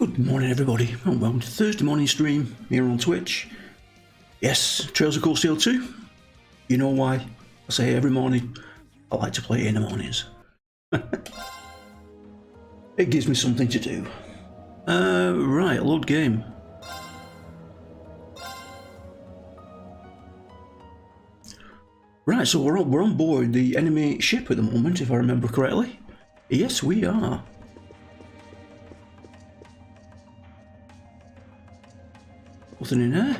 Good morning everybody, and welcome to Thursday morning stream here on Twitch. Yes, Trails of Cold Steel 2. You know why? I say every morning, I like to play it in the mornings. It gives me something to do. Right, load game. Right, so we're on board the enemy ship at the moment, if I remember correctly. Yes, we are. Nothing in there.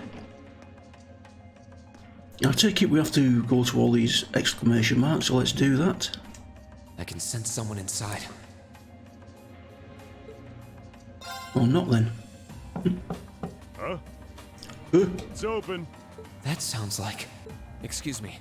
I take it we have to go to all these exclamation marks, so let's do that. I can sense someone inside. Oh, not then. Huh? Huh? It's open. That sounds like... Excuse me.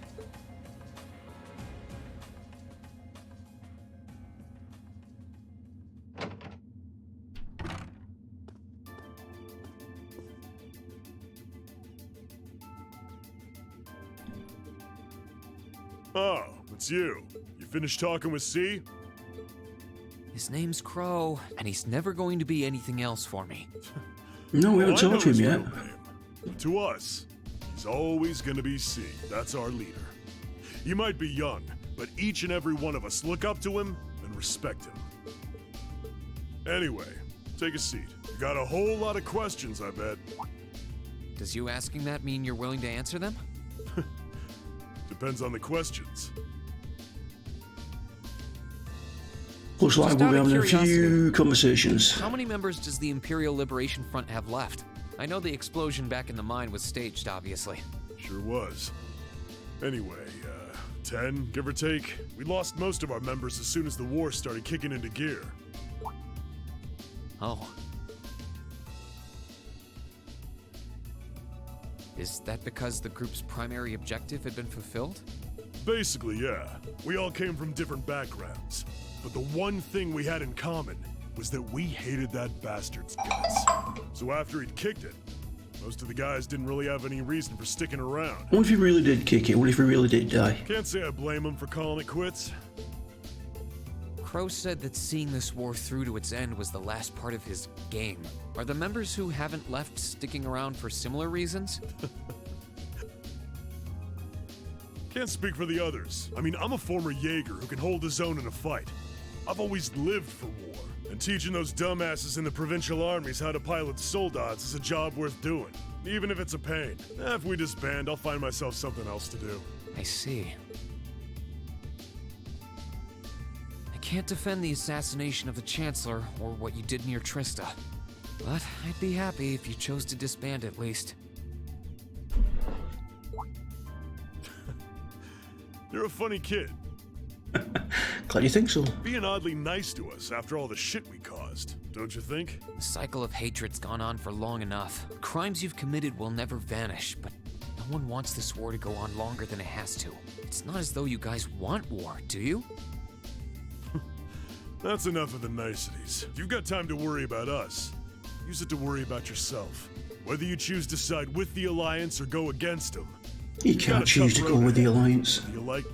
Oh, it's you. You finished talking with C? His name's Crow, and he's never going to be anything else for me. No, we haven't I know talked to him his yet. real name. To us, he's always gonna be C. That's our leader. He might be young, but each and every one of us look up to him and respect him. Anyway, take a seat. You got a whole lot of questions, I bet. Does you asking that mean you're willing to answer them? Depends on the questions. Looks like Just we'll out be of having a few curiosity, conversations. How many members does the Imperial Liberation Front have left? I know the explosion back in the mine was staged, obviously. Sure was. Anyway, 10, give or take. We lost most of our members as soon as the war started kicking into gear. Oh. Is that because the group's primary objective had been fulfilled? Basically, yeah. We all came from different backgrounds. But the one thing we had in common was that we hated that bastard's guts. So after he'd kicked it, most of the guys didn't really have any reason for sticking around. What if he really did kick it? What if he really did die? Can't say I blame him for calling it quits. Crow said that seeing this war through to its end was the last part of his game. Are the members who haven't left sticking around for similar reasons? Can't speak for the others. I mean, I'm a former Jaeger who can hold his own in a fight. I've always lived for war, and teaching those dumbasses in the provincial armies how to pilot soldats is a job worth doing, even if it's a pain. If we disband, I'll find myself something else to do. I see. I can't defend the assassination of the Chancellor or what you did near Trista, but I'd be happy if you chose to disband at least. You're a funny kid. Glad you think so. Being oddly nice to us after all the shit we caused, don't you think? The cycle of hatred's gone on for long enough. The crimes you've committed will never vanish, but no one wants this war to go on longer than it has to. It's not as though you guys want war, do you? That's enough of the niceties. If you've got time to worry about us, use it to worry about yourself. Whether you choose to side with the Alliance or go against them. You can't choose to go with the Alliance. You like?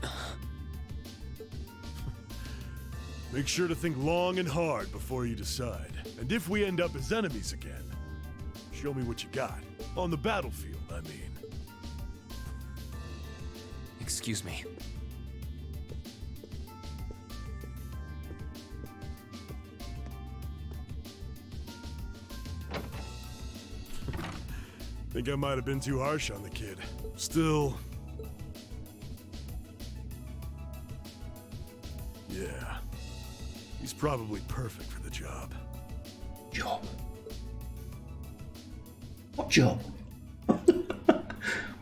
Make sure to think long and hard before you decide. And if we end up as enemies again, show me what you got. On the battlefield, I mean. Excuse me. Think I might have been too harsh on the kid. Still... yeah. He's probably perfect for the job. Job? What job?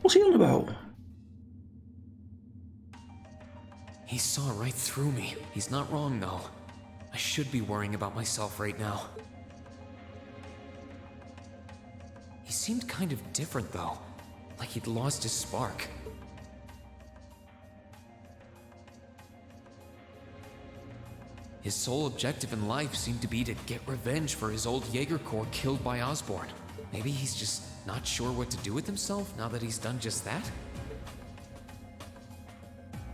What's he on about? He saw right through me. He's not wrong, though. I should be worrying about myself right now. He seemed kind of different, though. Like he'd lost his spark. His sole objective in life seemed to be to get revenge for his old Jaeger Corps killed by Osborn. Maybe he's just not sure what to do with himself now that he's done just that?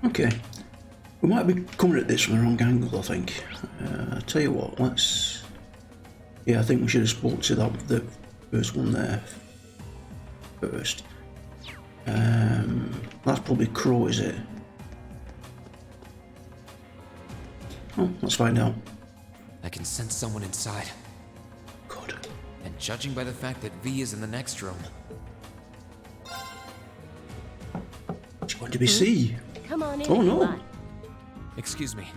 Okay. We might be coming at this from the wrong angle, I think. Tell you what, let's Yeah, I think we should have spoke to the first one there first. That's probably Crow, is it? Oh, let's find out. I can sense someone inside. Good. And judging by the fact that V is in the next room, It's going to be C. Come on in. Oh if you no. like. excuse me.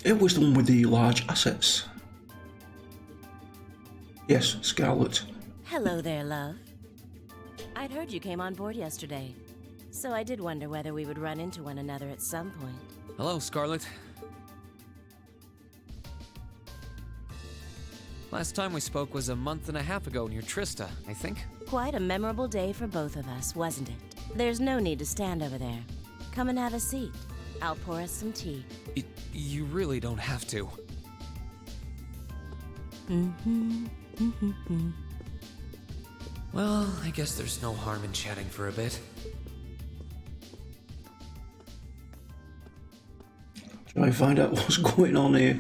It was the one with the large assets. Yes, Scarlet. Hello there, love. I'd heard you came on board yesterday, so I did wonder whether we would run into one another at some point. Hello, Scarlet. Last time we spoke was a month and a half ago near Trista, I think. Quite a memorable day for both of us, wasn't it? There's no need to stand over there. Come and have a seat. I'll pour us some tea. You really don't have to. Well, I guess there's no harm in chatting for a bit. Try and find out what's going on here.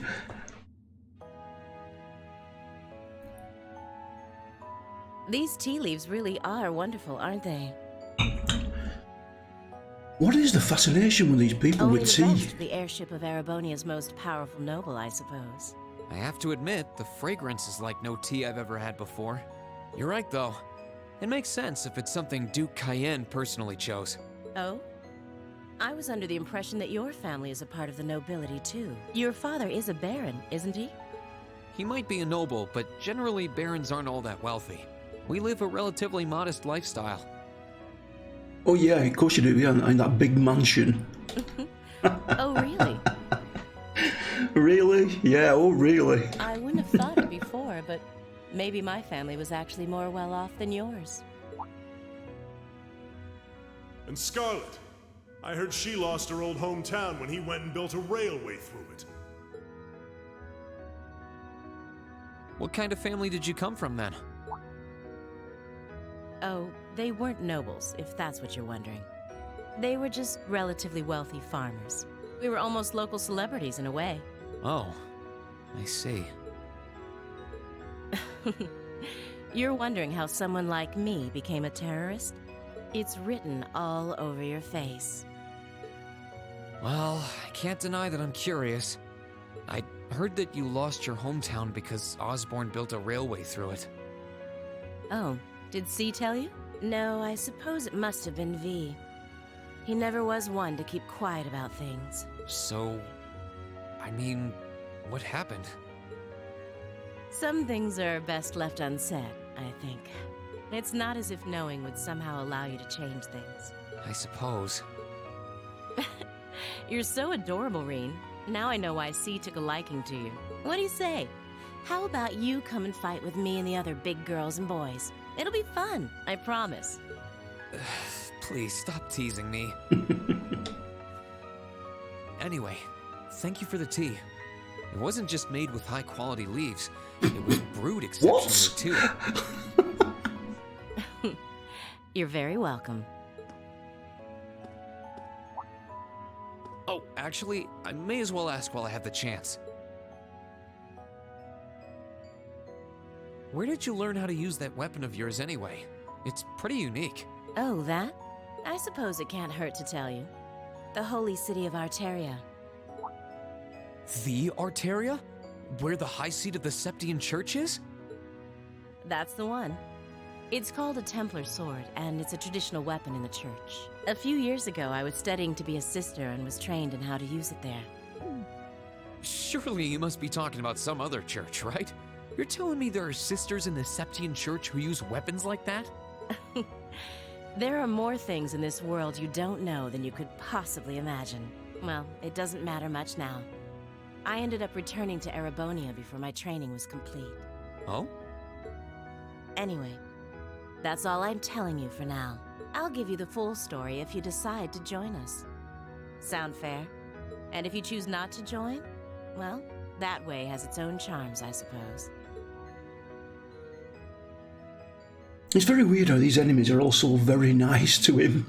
These tea leaves really are wonderful, aren't they? What is the fascination with these people Only with the tea? best, the airship of Erebonia's most powerful noble, I suppose. I have to admit, the fragrance is like no tea I've ever had before. You're right, though. It makes sense if it's something Duke Cayenne personally chose. Oh? I was under the impression that your family is a part of the nobility, too. Your father is a baron, isn't he? He might be a noble, but generally barons aren't all that wealthy. We live a relatively modest lifestyle. Oh yeah, of course you do, yeah, in that big mansion. Oh, really? Really? Yeah, oh really? I wouldn't have thought it before, but maybe my family was actually more well off than yours. And Scarlet, I heard she lost her old hometown when he went and built a railway through it. What kind of family did you come from then? Oh, they weren't nobles, if that's what you're wondering. They were just relatively wealthy farmers. We were almost local celebrities in a way. Oh, I see. You're wondering how someone like me became a terrorist? It's written all over your face. Well, I can't deny that I'm curious. I heard that you lost your hometown because Osborne built a railway through it. Oh, did C tell you? No, I suppose it must have been V. He never was one to keep quiet about things. So, I mean, what happened? Some things are best left unsaid, I think. It's not as if knowing would somehow allow you to change things. I suppose. You're so adorable, Reen. Now I know why C took a liking to you. What do you say? How about you come and fight with me and the other big girls and boys? It'll be fun, I promise. Please stop teasing me. Anyway, thank you for the tea. It wasn't just made with high quality leaves, it was brewed exceptionally too. You're very welcome. Oh, actually, I may as well ask while I have the chance. Where did you learn how to use that weapon of yours anyway? It's pretty unique. Oh, that? I suppose it can't hurt to tell you. The holy city of Arteria. The Arteria? Where the high seat of the Septian Church is? That's the one. It's called a Templar sword, and it's a traditional weapon in the church. A few years ago, I was studying to be a sister and was trained in how to use it there. Surely you must be talking about some other church, right? You're telling me there are sisters in the Septian Church who use weapons like that? There are more things in this world you don't know than you could possibly imagine. Well, it doesn't matter much now. I ended up returning to Erebonia before my training was complete. Oh? Anyway, that's all I'm telling you for now. I'll give you the full story if you decide to join us. Sound fair? And if you choose not to join, well, that way has its own charms, I suppose. It's very weird how these enemies are also very nice to him.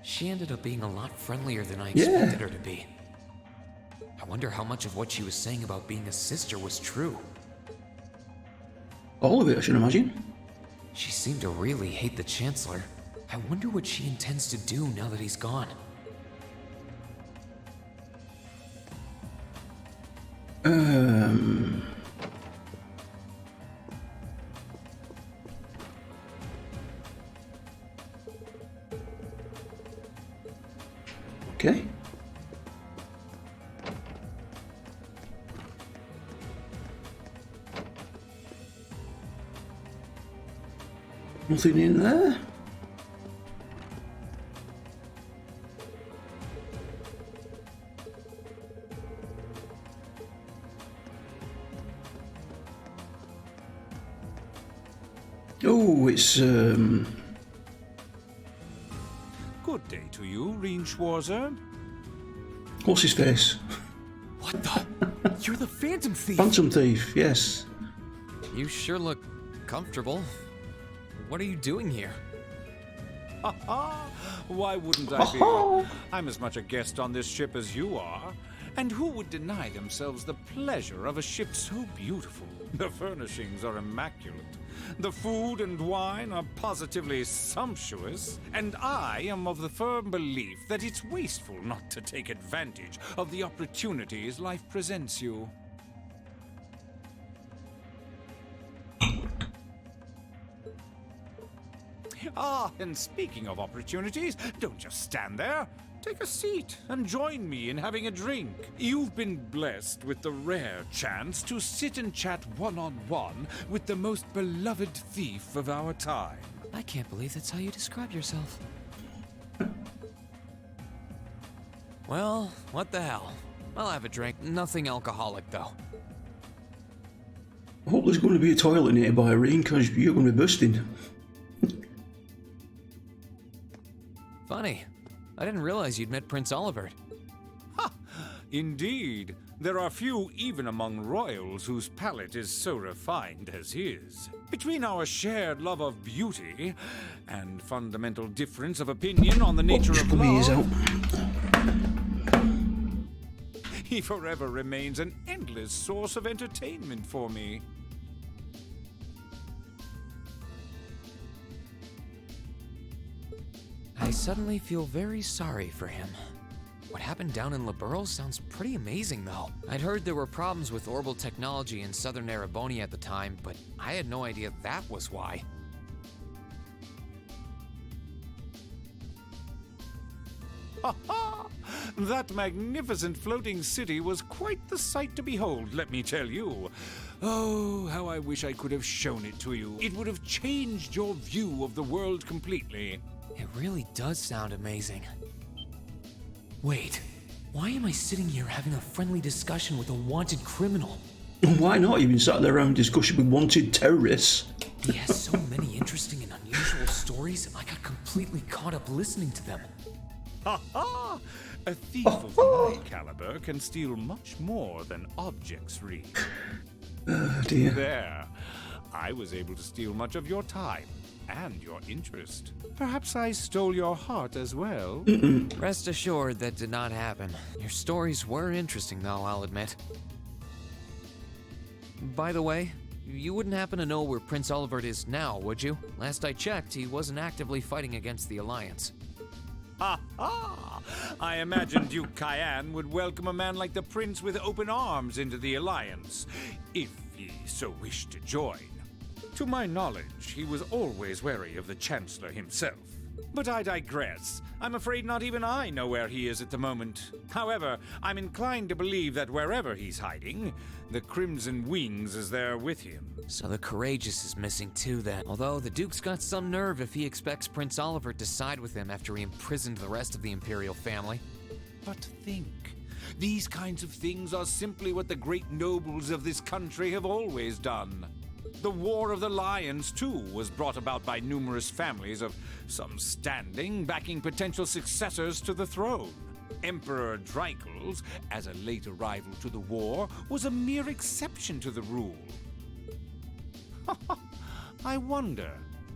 She ended up being a lot friendlier than I Yeah. expected her to be. I wonder how much of what she was saying about being a sister was true. All of it, I should imagine. She seemed to really hate the Chancellor. I wonder what she intends to do now that he's gone. Okay. Nothing in there. Oh, it's Good day to you, Reinschwarzer. what's his face? What the? You're the Phantom Thief! Phantom Thief, yes. You sure look comfortable. What are you doing here? Why wouldn't I be? I'm as much a guest on this ship as you are. And who would deny themselves the pleasure of a ship so beautiful? The furnishings are immaculate. The food and wine are positively sumptuous. And I am of the firm belief that it's wasteful not to take advantage of the opportunities life presents you. Ah, and speaking of opportunities, don't just stand there. Take a seat and join me in having a drink. You've been blessed with the rare chance to sit and chat one-on-one with the most beloved thief of our time. I can't believe that's how you describe yourself. Well, what the hell? I'll have a drink. Nothing alcoholic, though. I hope there's going to be a toilet nearby, Irene, because you're going to be bursting. Funny. I didn't realize you'd met Prince Olivert. Ha! Indeed. There are few even among royals whose palate is so refined as his. Between our shared love of beauty and fundamental difference of opinion on the nature of Come ears out. love, he forever remains an endless source of entertainment for me. I suddenly feel very sorry for him. What happened down in Liberl sounds pretty amazing, though. I'd heard there were problems with orbital technology in southern Ereboni at the time, but I had no idea that was why. Ha ha! That magnificent floating city was quite the sight to behold, let me tell you. Oh, how I wish I could have shown it to you. It would have changed your view of the world completely. It really does sound amazing. Wait, why am I sitting here having a friendly discussion with a wanted criminal? Why not? You've been sat there having a discussion with wanted terrorists. He has so many interesting and unusual stories, I got completely caught up listening to them. Ha ha! A thief of my caliber can steal much more than objects read. Oh dear. There. I was able to steal much of your time and your interest. Perhaps I stole your heart as well. Rest assured that did not happen. Your stories were interesting, though, I'll admit. By the way, you wouldn't happen to know where Prince Olivert is now, would you? Last I checked, he wasn't actively fighting against the Alliance. Ha ha! I imagine Duke Cayenne would welcome a man like the Prince with open arms into the Alliance, if he so wished to join. To my knowledge, he was always wary of the Chancellor himself. But I digress. I'm afraid not even I know where he is at the moment. However, I'm inclined to believe that wherever he's hiding, the Crimson Wings is there with him. So the Courageous is missing too, then. Although the Duke's got some nerve if he expects Prince Olivert to side with him after he imprisoned the rest of the Imperial family. But think, these kinds of things are simply what the great nobles of this country have always done. The War of the Lions, too, was brought about by numerous families of some standing backing potential successors to the throne. Emperor Dreikels, as a late arrival to the war, was a mere exception to the rule. I wonder,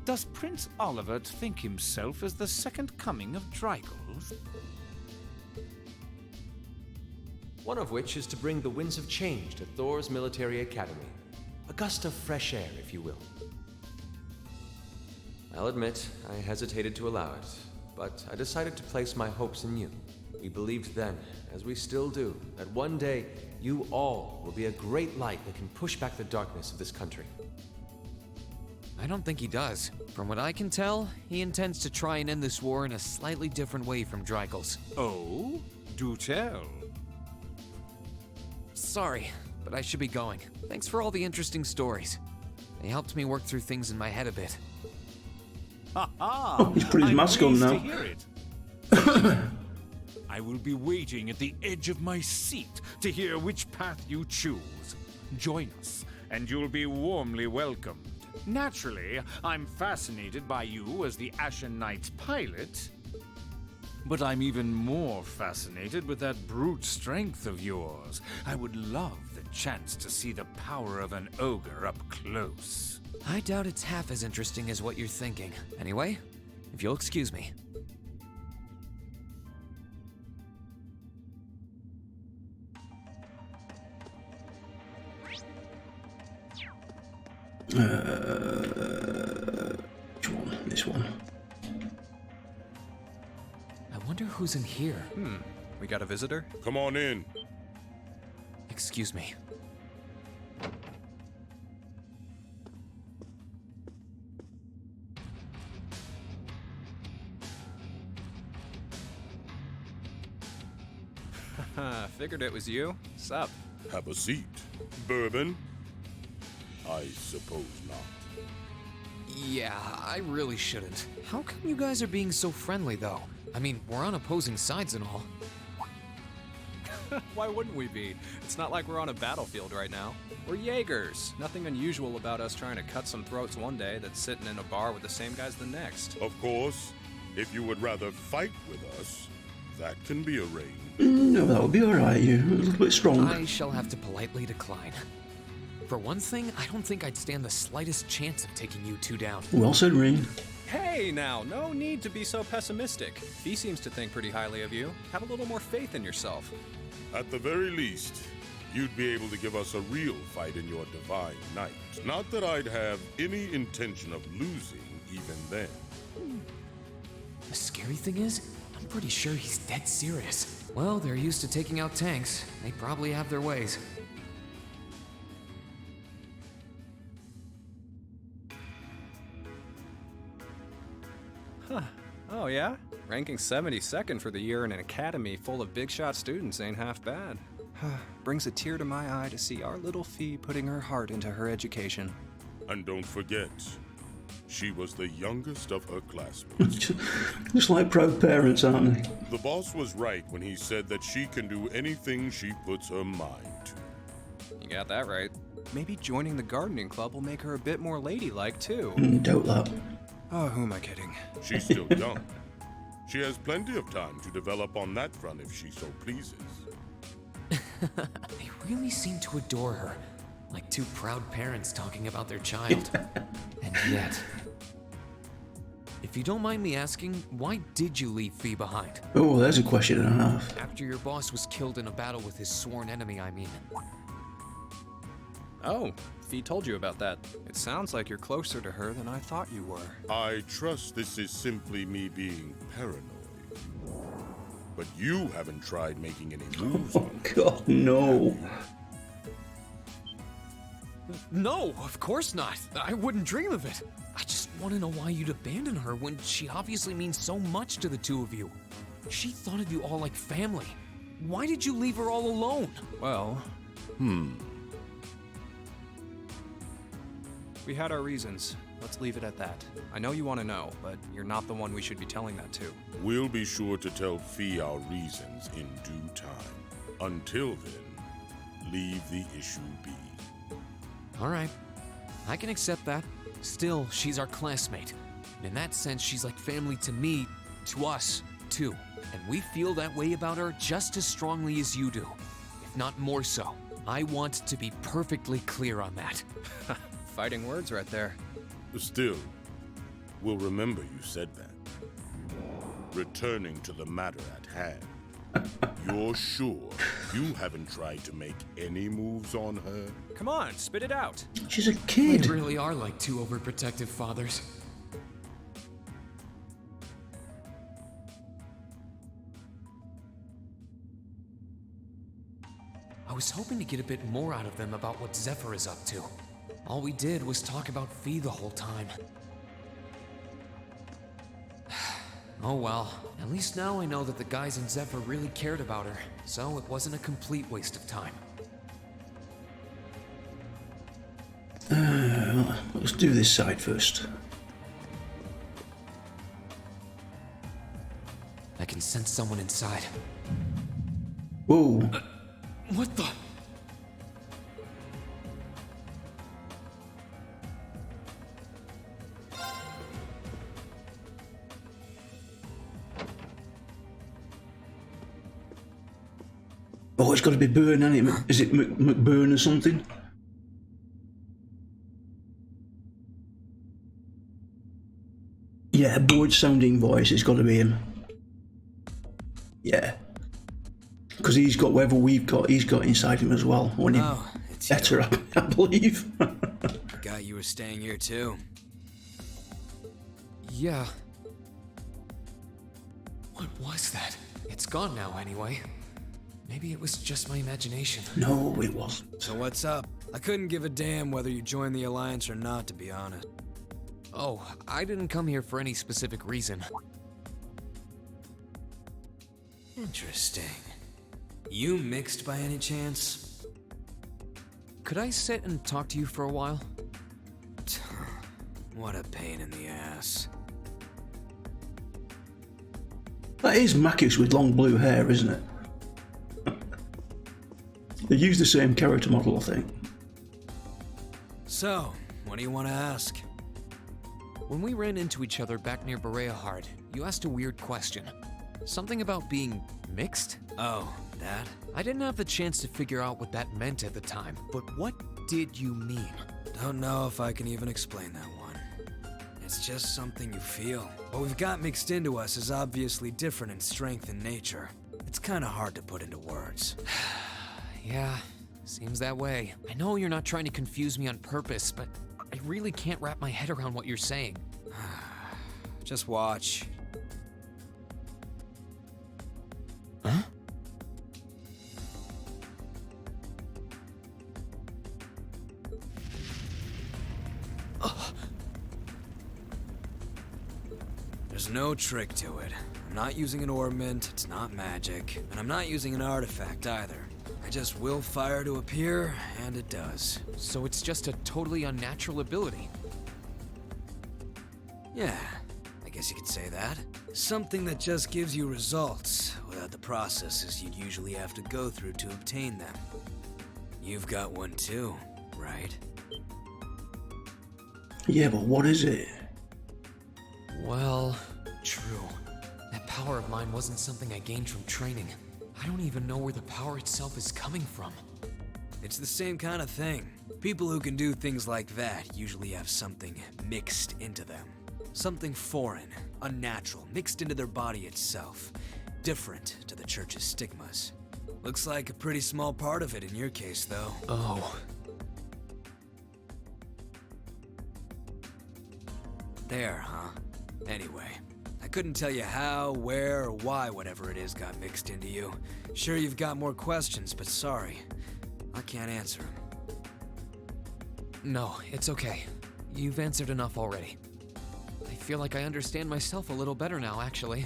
does Prince Oliver think himself as the second coming of Dreigels? One of which is to bring the winds of change to Thor's military academy. A gust of fresh air, if you will. I'll admit, I hesitated to allow it, but I decided to place my hopes in you. We believed then, as we still do, that one day you all will be a great light that can push back the darkness of this country. I don't think he does. From what I can tell, he intends to try and end this war in a slightly different way from Dreigels. Oh? Do tell. Sorry, but I should be going. Thanks for all the interesting stories. They helped me work through things in my head a bit. Ha ha! Oh, he's put his mask on now. To hear it. I will be waiting at the edge of my seat to hear which path you choose. Join us, and you'll be warmly welcomed. Naturally, I'm fascinated by you as the Ashen Knight's pilot, but I'm even more fascinated with that brute strength of yours. I would love the chance to see the power of an ogre up close. I doubt it's half as interesting as what you're thinking. Anyway, if you'll excuse me. Which one? This one. I wonder who's in here. We got a visitor? Come on in. Excuse me. Figured it was you. Sup? Have a seat. Bourbon? I suppose not. Yeah, I really shouldn't. How come you guys are being so friendly, though? I mean, we're on opposing sides and all. Why wouldn't we be? It's not like we're on a battlefield right now. We're Jaegers. Nothing unusual about us trying to cut some throats one day that's sitting in a bar with the same guys the next. Of course, if you would rather fight with us, that can be arranged. No, that would be alright. You're a little bit strong. I shall have to politely decline. For one thing, I don't think I'd stand the slightest chance of taking you two down. Well said, Ring. Hey now, no need to be so pessimistic. He seems to think pretty highly of you. Have a little more faith in yourself. At the very least, you'd be able to give us a real fight in your divine night. Not that I'd have any intention of losing even then. The scary thing is, I'm pretty sure he's dead serious. Well, they're used to taking out tanks. They probably have their ways. Oh yeah? Ranking 72nd for the year in an academy full of big shot students ain't half bad. Brings a tear to my eye to see our little Fee putting her heart into her education. And don't forget, she was the youngest of her classmates. Just like proud parents, aren't they? The boss was right when he said that she can do anything she puts her mind to. You got that right. Maybe joining the gardening club will make her a bit more ladylike too. Doubt that. Oh, who am I kidding? She's still young. She has plenty of time to develop on that front if she so pleases. They really seem to adore her. Like two proud parents talking about their child. And yet... If you don't mind me asking, why did you leave Fee behind? Oh, there's a question and a half. After your boss was killed in a battle with his sworn enemy, I mean. Oh, Fee told you about that. It sounds like you're closer to her than I thought you were. I trust this is simply me being paranoid. But you haven't tried making any moves Oh, on her. God, no. No, of course not. I wouldn't dream of it. I just want to know why you'd abandon her when she obviously means so much to the two of you. She thought of you all like family. Why did you leave her all alone? Well... We had our reasons. Let's leave it at that. I know you want to know, but you're not the one we should be telling that to. We'll be sure to tell Fee our reasons in due time. Until then, leave the issue be. All right, I can accept that. Still, she's our classmate. And in that sense, she's like family to me, to us, too. And we feel that way about her just as strongly as you do, if not more so. I want to be perfectly clear on that. Fighting words right there. Still, we'll remember you said that. Returning to the matter at hand. You're sure you haven't tried to make any moves on her? Come on, spit it out. She's a We kid. really are like two overprotective fathers. I was hoping to get a bit more out of them about what Zephyr is up to. All we did was talk about Fee the whole time. Oh well, at least now I know that the guys in Zephyr really cared about her, so it wasn't a complete waste of time. Let's do this side first. I can sense someone inside. Whoa. What the? Oh, it's got to be Burn, hasn't it? Is it McBurn or something? Yeah, bored sounding voice, it's got to be him. Yeah. Because he's got whatever we've got, he's got inside him as well. When Oh, it's you. better, I believe. Forgot you were staying here too. Yeah. What was that? It's gone now anyway. Maybe it was just my imagination. No, it wasn't. So what's up? I couldn't give a damn whether you joined the Alliance or not, to be honest. Oh, I didn't come here for any specific reason. Interesting. You mixed by any chance? Could I sit and talk to you for a while? What a pain in the ass. That is Makis with long blue hair, isn't it? They use the same character model, I think. So, what do you want to ask? When we ran into each other back near Bereahard, you asked a weird question. Something about being mixed? Oh, that? I didn't have the chance to figure out what that meant at the time, but what did you mean? Don't know if I can even explain that one. It's just something you feel. What we've got mixed into us is obviously different in strength and nature. It's kind of hard to put into words. Yeah, seems that way. I know you're not trying to confuse me on purpose, but I really can't wrap my head around what you're saying. Just watch. Huh? There's no trick to it. I'm not using an ornament, it's not magic, and I'm not using an artifact either. I just will fire to appear, and it does. So it's just a totally unnatural ability. Yeah, I guess you could say that. Something that just gives you results, without the processes you'd usually have to go through to obtain them. You've got one too, right? Yeah, but what is it? Well, true. That power of mine wasn't something I gained from training. I don't even know where the power itself is coming from. It's the same kind of thing. People who can do things like that usually have something mixed into them. Something foreign, unnatural, mixed into their body itself. Different to the church's stigmas. Looks like a pretty small part of it in your case, though. Oh. There, huh? Anyway, I couldn't tell you how, where, or why whatever it is got mixed into you. Sure you've got more questions, but sorry. I can't answer them. No, it's okay. You've answered enough already. I feel like I understand myself a little better now, actually.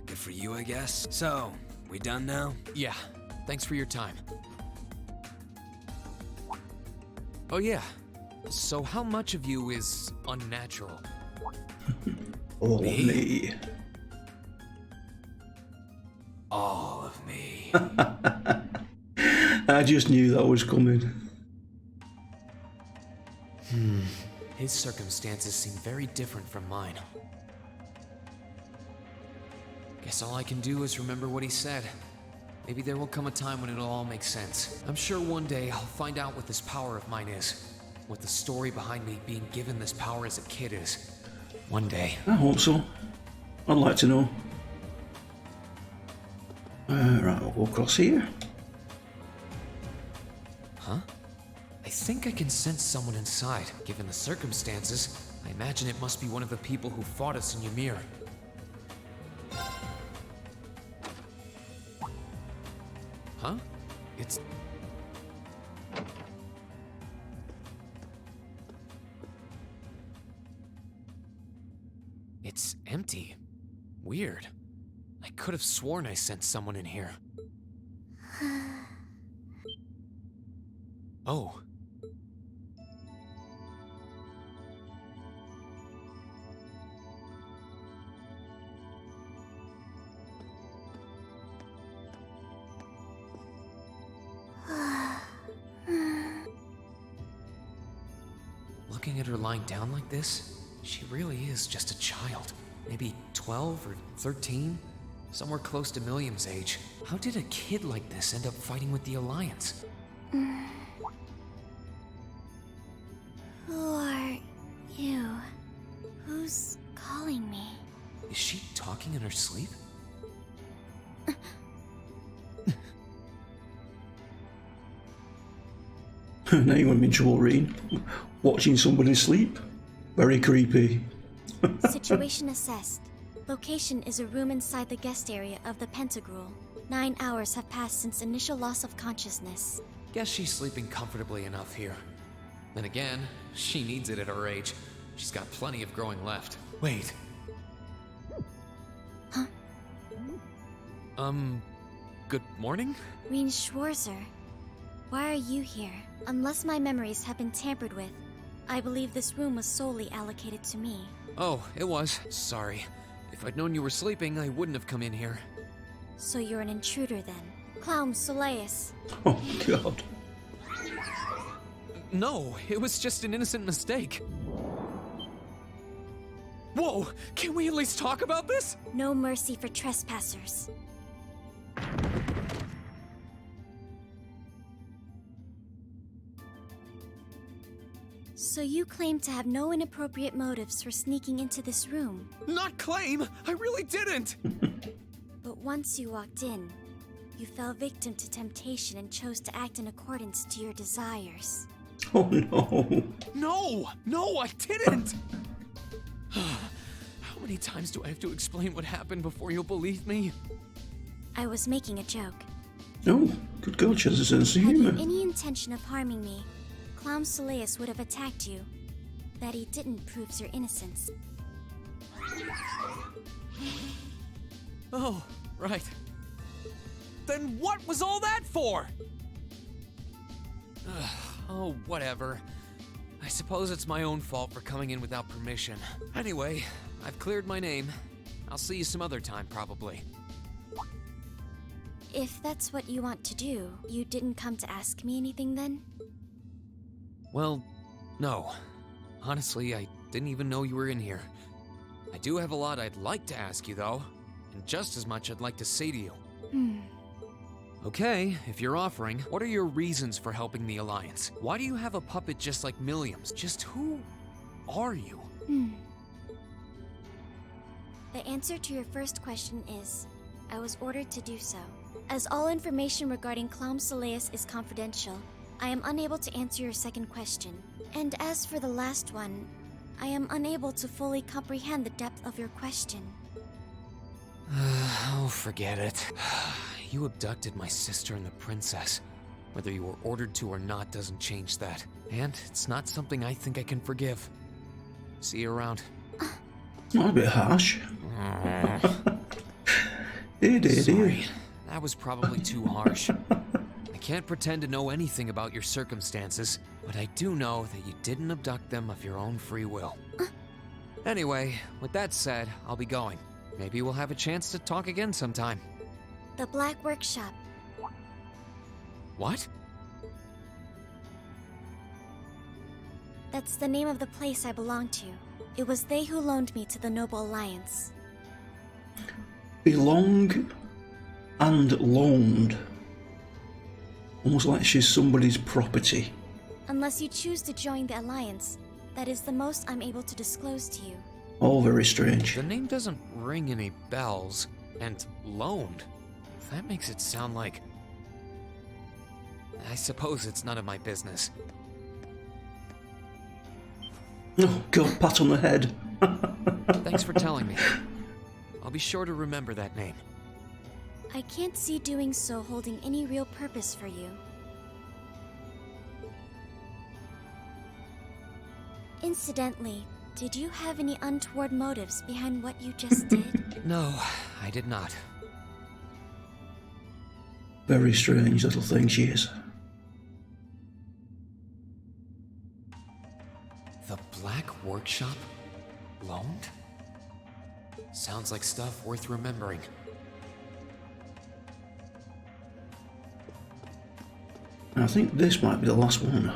Good for you, I guess. So, we done now? Yeah, thanks for your time. Oh yeah, so how much of you is unnatural? All of me. All of me. I just knew that was coming. His circumstances seem very different from mine. Guess all I can do is remember what he said. Maybe there will come a time when it'll all make sense. I'm sure one day I'll find out what this power of mine is. what the story behind me being given this power as a kid is. One day. I hope so. I'd like to know. Right, we'll go across here. Huh? I think I can sense someone inside. Given the circumstances, I imagine it must be one of the people who fought us in Ymir. Huh? It's empty. Weird. I could have sworn I sent someone in here. Oh. Looking at her lying down like this, she really is just a child. Maybe 12 or 13? Somewhere close to Milliam's age. How did a kid like this end up fighting with the Alliance? Who are you? Who's calling me? Is she talking in her sleep? Now you want me in trouble, Reen. Watching somebody sleep? Very creepy. Situation assessed. Location is a room inside the guest area of the Pentagrul. 9 hours have passed since initial loss of consciousness. Guess she's sleeping comfortably enough here. Then again, she needs it at her age. She's got plenty of growing left. Wait. Huh? Good morning? Reen Schwarzer. Why are you here? Unless my memories have been tampered with, I believe this room was solely allocated to me. Oh, it was. Sorry. If I'd known you were sleeping, I wouldn't have come in here. So you're an intruder then? Clown Soleus. Oh, God. No, it was just an innocent mistake. Whoa! Can we at least talk about this? No mercy for trespassers. So you claim to have no inappropriate motives for sneaking into this room. Not claim! I really didn't! But once you walked in, you fell victim to temptation and chose to act in accordance to your desires. Oh, no. No, I didn't! How many times do I have to explain what happened before you'll believe me? I was making a joke. No, good girl, she has a sense of Had you humor. any intention of harming me, Clown Soleus would have attacked you. That he didn't proves your innocence. Oh, right. Then what was all that for? Oh, whatever. I suppose it's my own fault for coming in without permission. Anyway, I've cleared my name. I'll see you some other time, probably. If that's what you want to do, you didn't come to ask me anything then? Well, no. Honestly, I didn't even know you were in here. I do have a lot I'd like to ask you, though. And just as much I'd like to say to you. Okay, if you're offering, what are your reasons for helping the Alliance? Why do you have a puppet just like Milliam's? Just who are you? The answer to your first question is, I was ordered to do so. As all information regarding Clown Soleus is confidential, I am unable to answer your second question. And as for the last one, I am unable to fully comprehend the depth of your question. Oh, forget it. You abducted my sister and the princess. Whether you were ordered to or not doesn't change that. And it's not something I think I can forgive. See you around. Not a bit harsh. Hey, Sorry, that was probably too harsh. I can't pretend to know anything about your circumstances, but I do know that you didn't abduct them of your own free will. Anyway, with that said, I'll be going. Maybe we'll have a chance to talk again sometime. The Black Workshop. What? That's the name of the place I belong to. It was they who loaned me to the Noble Alliance. Belong and loaned. Almost like she's somebody's property. Unless you choose to join the Alliance, that is the most I'm able to disclose to you. All very strange. The name doesn't ring any bells, and loaned. That makes it sound like... I suppose it's none of my business. Oh god, pat on the head. Thanks for telling me. I'll be sure to remember that name. I can't see doing so holding any real purpose for you. Incidentally, did you have any untoward motives behind what you just did? No, I did not. Very strange little thing she is. The Black Workshop? Loaned? Sounds like stuff worth remembering. I think this might be the last one.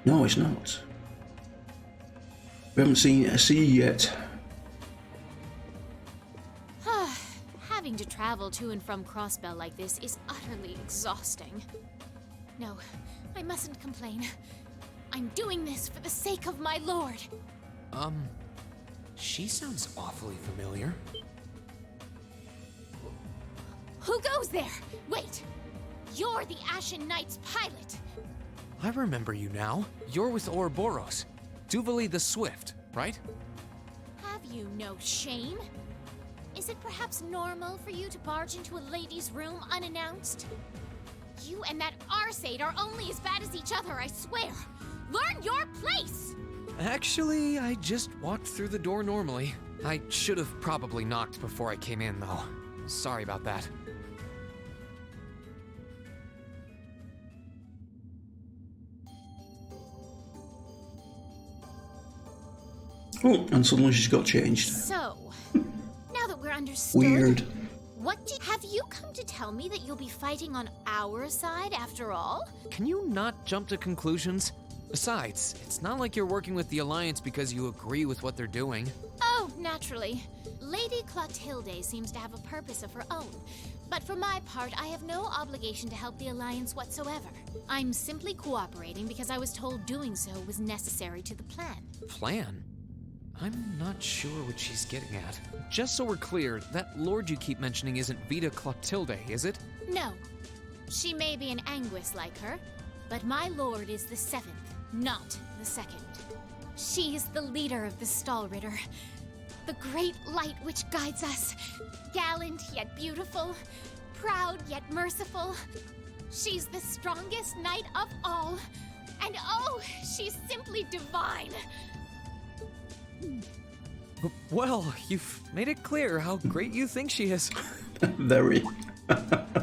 No, it's not. We haven't seen a sea yet. Having to travel to and from Crossbell like this is utterly exhausting. No, I mustn't complain. I'm doing this for the sake of my lord. She sounds awfully familiar. Who goes there? Wait! You're the Ashen Knight's pilot! I remember you now. You're with Ouroboros. Duvali the Swift, right? Have you no shame? Is it perhaps normal for you to barge into a lady's room unannounced? You and that Arseid are only as bad as each other, I swear! Learn your place! Actually, I just walked through the door normally. I should have probably knocked before I came in, though. Sorry about that. Oh, and suddenly she's got changed. So, now that we're understood... Weird. Have you come to tell me that you'll be fighting on our side after all? Can you not jump to conclusions? Besides, it's not like you're working with the Alliance because you agree with what they're doing. Oh, naturally. Lady Clotilde seems to have a purpose of her own. But for my part, I have no obligation to help the Alliance whatsoever. I'm simply cooperating because I was told doing so was necessary to the plan. Plan? I'm not sure what she's getting at. Just so we're clear, that lord you keep mentioning isn't Vita Clotilde, is it? No. She may be an Anguis like her, but my lord is the 7th, not the 2nd. She is the leader of the Stallritter, the great light which guides us. Gallant yet beautiful, proud yet merciful. She's the strongest knight of all, and oh, she's simply divine. Well, you've made it clear how great you think she is. Very.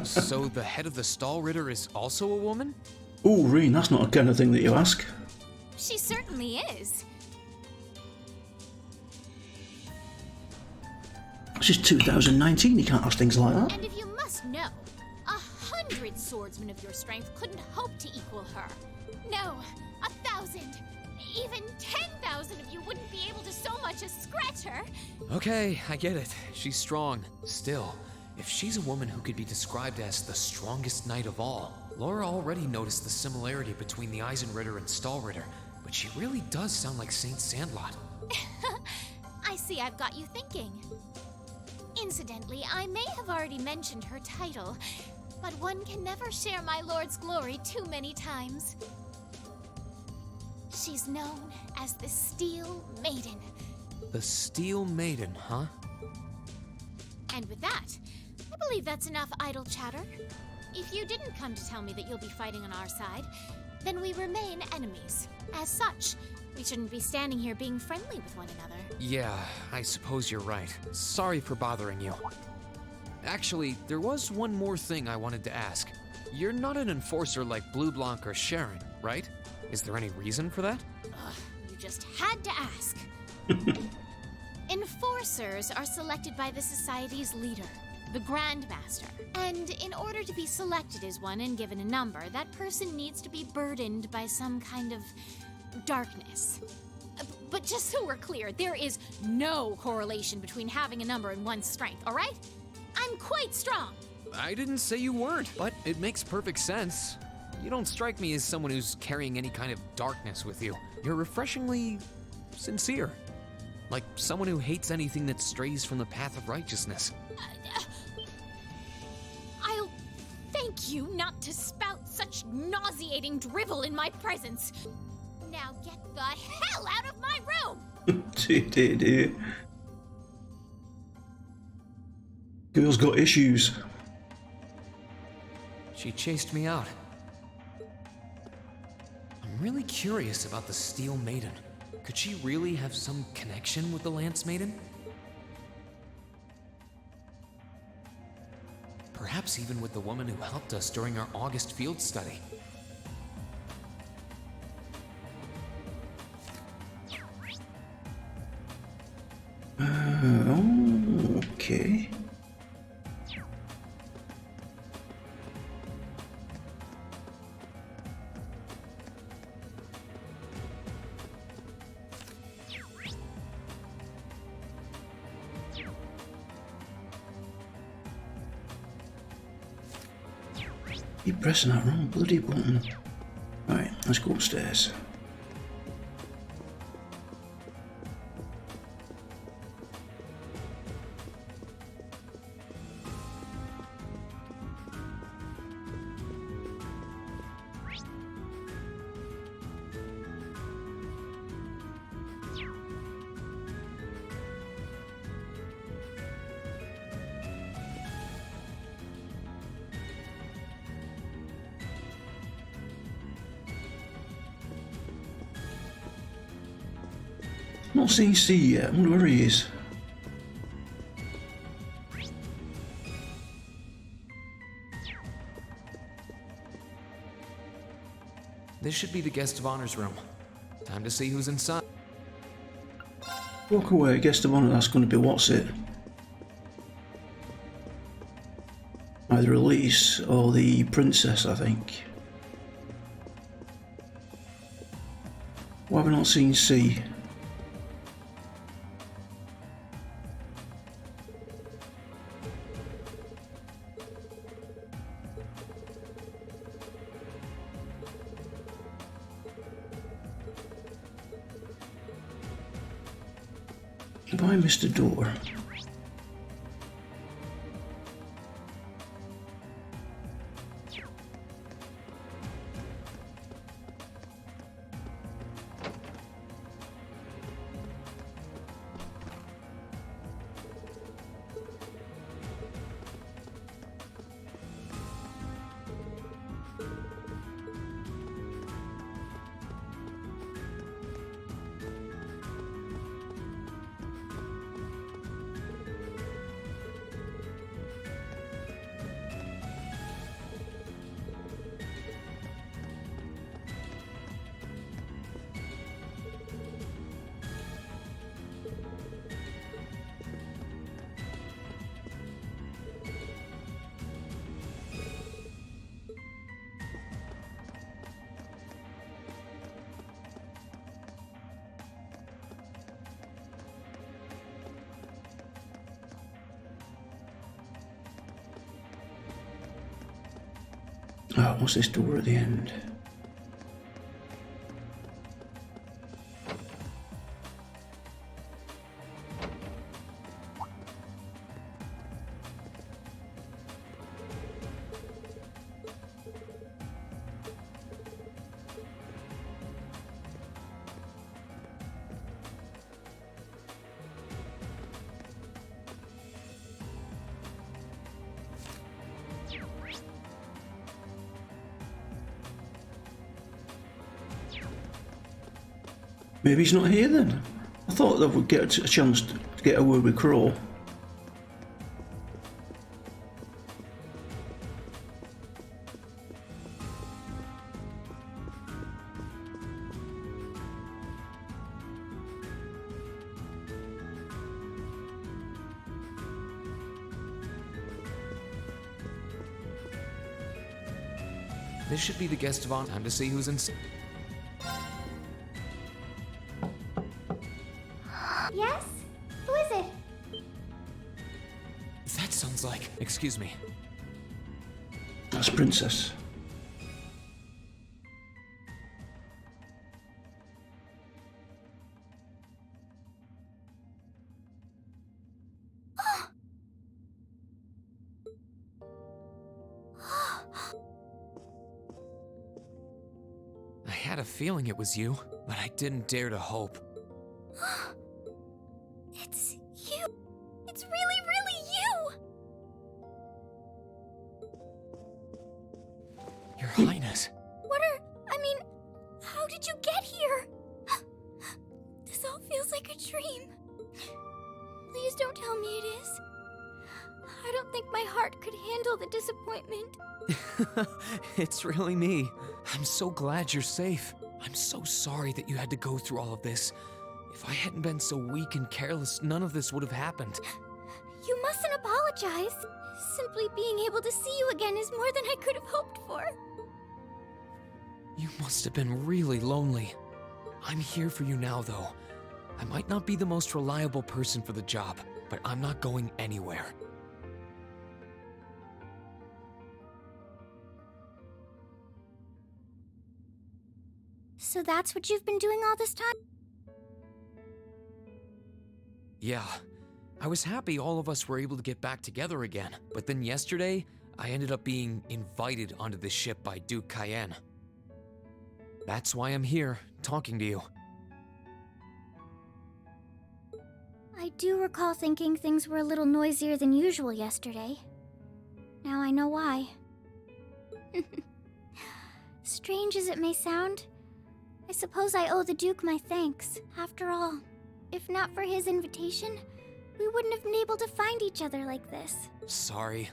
So the head of the Stallritter is also a woman? Oh, Reen, that's not the kind of thing that you ask. She certainly is. This is 2019, you can't ask things like that. And if you must know, 100 swordsmen of your strength couldn't hope to equal her. No, 1,000, even 10,000 of you wouldn't be able to so much as scratch her. Okay, I get it. She's strong. Still, if she's a woman who could be described as the strongest knight of all, Laura already noticed the similarity between the Eisenritter and Stallritter, but she really does sound like Saint Sandlot. I see I've got you thinking. Incidentally, I may have already mentioned her title, but one can never share my lord's glory too many times. She's known as the Steel Maiden. The Steel Maiden, huh? And with that, I believe that's enough idle chatter. If you didn't come to tell me that you'll be fighting on our side, then we remain enemies. As such, we shouldn't be standing here being friendly with one another. Yeah, I suppose you're right. Sorry for bothering you. Actually, there was one more thing I wanted to ask. You're not an enforcer like Blue Blanc or Sharon, right? Is there any reason for that? You just had to ask. Enforcers are selected by the Society's leader, the Grandmaster. And in order to be selected as one and given a number, that person needs to be burdened by some kind of darkness. But just so we're clear, there is no correlation between having a number and one's strength, all right? I'm quite strong. I didn't say you weren't, but it makes perfect sense. You don't strike me as someone who's carrying any kind of darkness with you. You're refreshingly sincere. Like someone who hates anything that strays from the path of righteousness. I'll thank you not to spout such nauseating drivel in my presence. Now get the hell out of my room! Dear. Girl's got issues. She chased me out. I'm really curious about the Steel Maiden. Could she really have some connection with the Lance Maiden? Perhaps even with the woman who helped us during our August field study. Okay. Keep pressing that wrong bloody button. Right, let's go upstairs. Not seen C yet. I wonder where he is. This should be the guest of honor's room. Time to see who's inside. Walk away, guest of honor. That's going to be what's it? Either Elise or the princess, I think. Why have I not seen C? Have I missed a door? Oh, what's this door at the end? Maybe he's not here then. I thought that would get a chance to get a word with Crow. This should be the guest of honor. Time to see who's inside. Yes? Who is it? That sounds like... Excuse me. as princess. I had a feeling it was you, but I didn't dare to hope. It's you. It's really, really you. Your Highness. How did you get here? This all feels like a dream. Please don't tell me it is. I don't think my heart could handle the disappointment. It's really me. I'm so glad you're safe. I'm so sorry that you had to go through all of this. If I hadn't been so weak and careless, none of this would have happened. You mustn't apologize. Simply being able to see you again is more than I could have hoped for. You must have been really lonely. I'm here for you now, though. I might not be the most reliable person for the job, but I'm not going anywhere. So that's what you've been doing all this time? Yeah, I was happy all of us were able to get back together again, but then yesterday, I ended up being invited onto the ship by Duke Cayenne. That's why I'm here, talking to you. I do recall thinking things were a little noisier than usual yesterday. Now I know why. Strange as it may sound, I suppose I owe the Duke my thanks. After all, if not for his invitation, we wouldn't have been able to find each other like this. Sorry.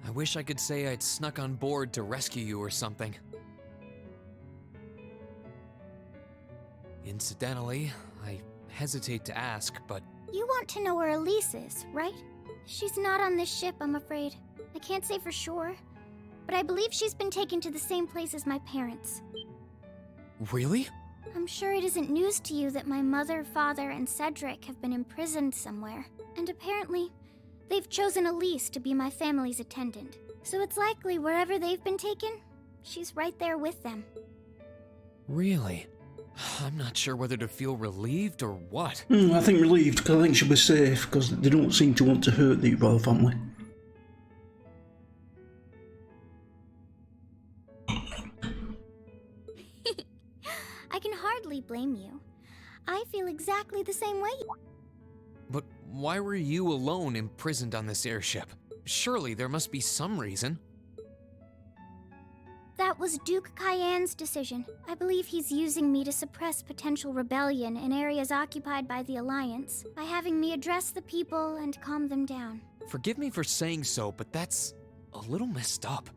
I wish I could say I'd snuck on board to rescue you or something. Incidentally, I hesitate to ask, but You want to know where Elise is, right? She's not on this ship, I'm afraid. I can't say for sure, but I believe she's been taken to the same place as my parents. really? I'm sure it isn't news to you that my mother, father, and Cedric have been imprisoned somewhere. And apparently, they've chosen Elise to be my family's attendant. So it's likely wherever they've been taken, she's right there with them. Really? I'm not sure whether to feel relieved or what. I think relieved, because I think she'll be safe, because they don't seem to want to hurt the royal family. I can hardly blame you. I feel exactly the same way. But why were you alone imprisoned on this airship? Surely there must be some reason. That was Duke Cayenne's decision. I believe he's using me to suppress potential rebellion in areas occupied by the Alliance, by having me address the people and calm them down. Forgive me for saying so, but that's a little messed up.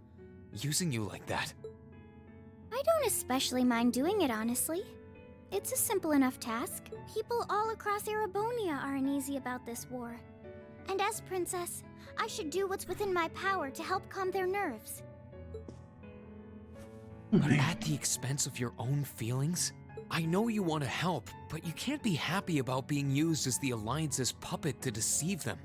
Using you like that. I don't especially mind doing it, honestly. It's a simple enough task. People all across Erebonia are uneasy about this war. And as princess, I should do what's within my power to help calm their nerves. But at the expense of your own feelings? I know you want to help, but you can't be happy about being used as the Alliance's puppet to deceive them.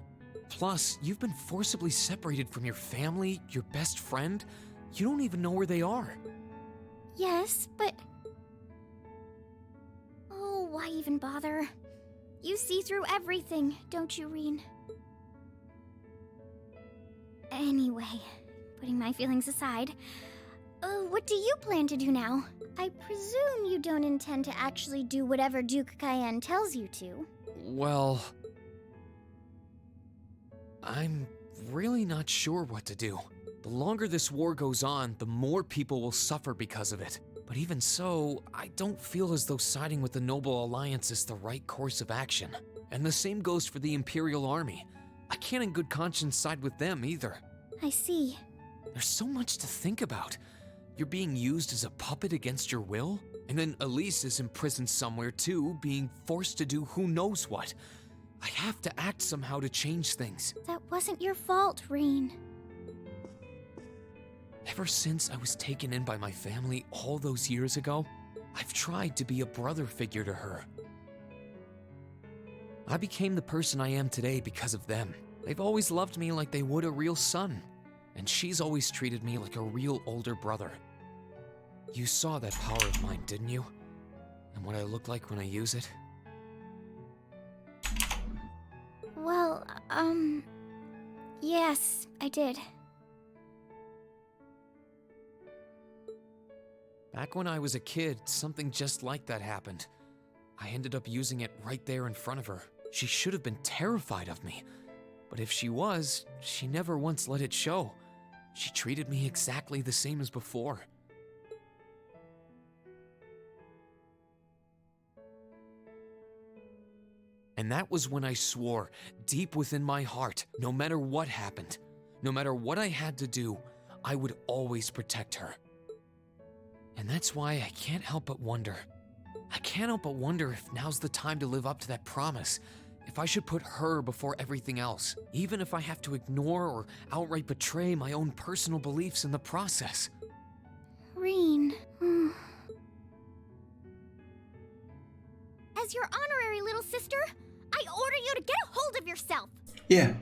Plus, you've been forcibly separated from your family, your best friend. You don't even know where they are. Yes, but... Oh, why even bother? You see through everything, don't you, Reen? Anyway, putting my feelings aside, what do you plan to do now? I presume you don't intend to actually do whatever Duke Cayenne tells you to. Well... I'm really not sure what to do. The longer this war goes on, the more people will suffer because of it. But even so, I don't feel as though siding with the Noble Alliance is the right course of action. And the same goes for the Imperial Army. I can't in good conscience side with them either. I see. There's so much to think about. You're being used as a puppet against your will? And then Elise is imprisoned somewhere too, being forced to do who knows what. I have to act somehow to change things. That wasn't your fault, Reen. Ever since I was taken in by my family all those years ago, I've tried to be a brother figure to her. I became the person I am today because of them. They've always loved me like they would a real son. and she's always treated me like a real older brother. You saw that power of mine, didn't you? And what I look like when I use it? Well, yes, I did. Back when I was a kid, something just like that happened. I ended up using it right there in front of her. She should have been terrified of me. But if she was, she never once let it show. She treated me exactly the same as before. And that was when I swore, deep within my heart, no matter what happened, no matter what I had to do, I would always protect her. And that's why I can't help but wonder. I can't help but wonder if now's the time to live up to that promise. If I should put her before everything else, even if I have to ignore or outright betray my own personal beliefs in the process. Reen. As your honorary little sister, I order you to get a hold of yourself. Yeah.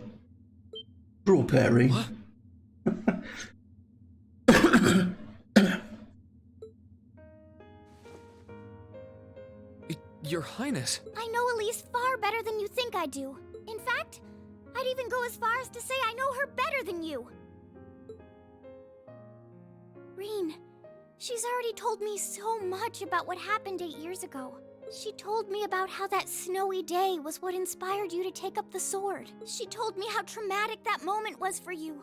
Bro, Perry. What? Your Highness. I know Elise far better than you think I do. In fact, I'd even go as far as to say I know her better than you. Reen, she's already told me so much about what happened 8 years ago. She told me about how that snowy day was what inspired you to take up the sword. She told me how traumatic that moment was for you.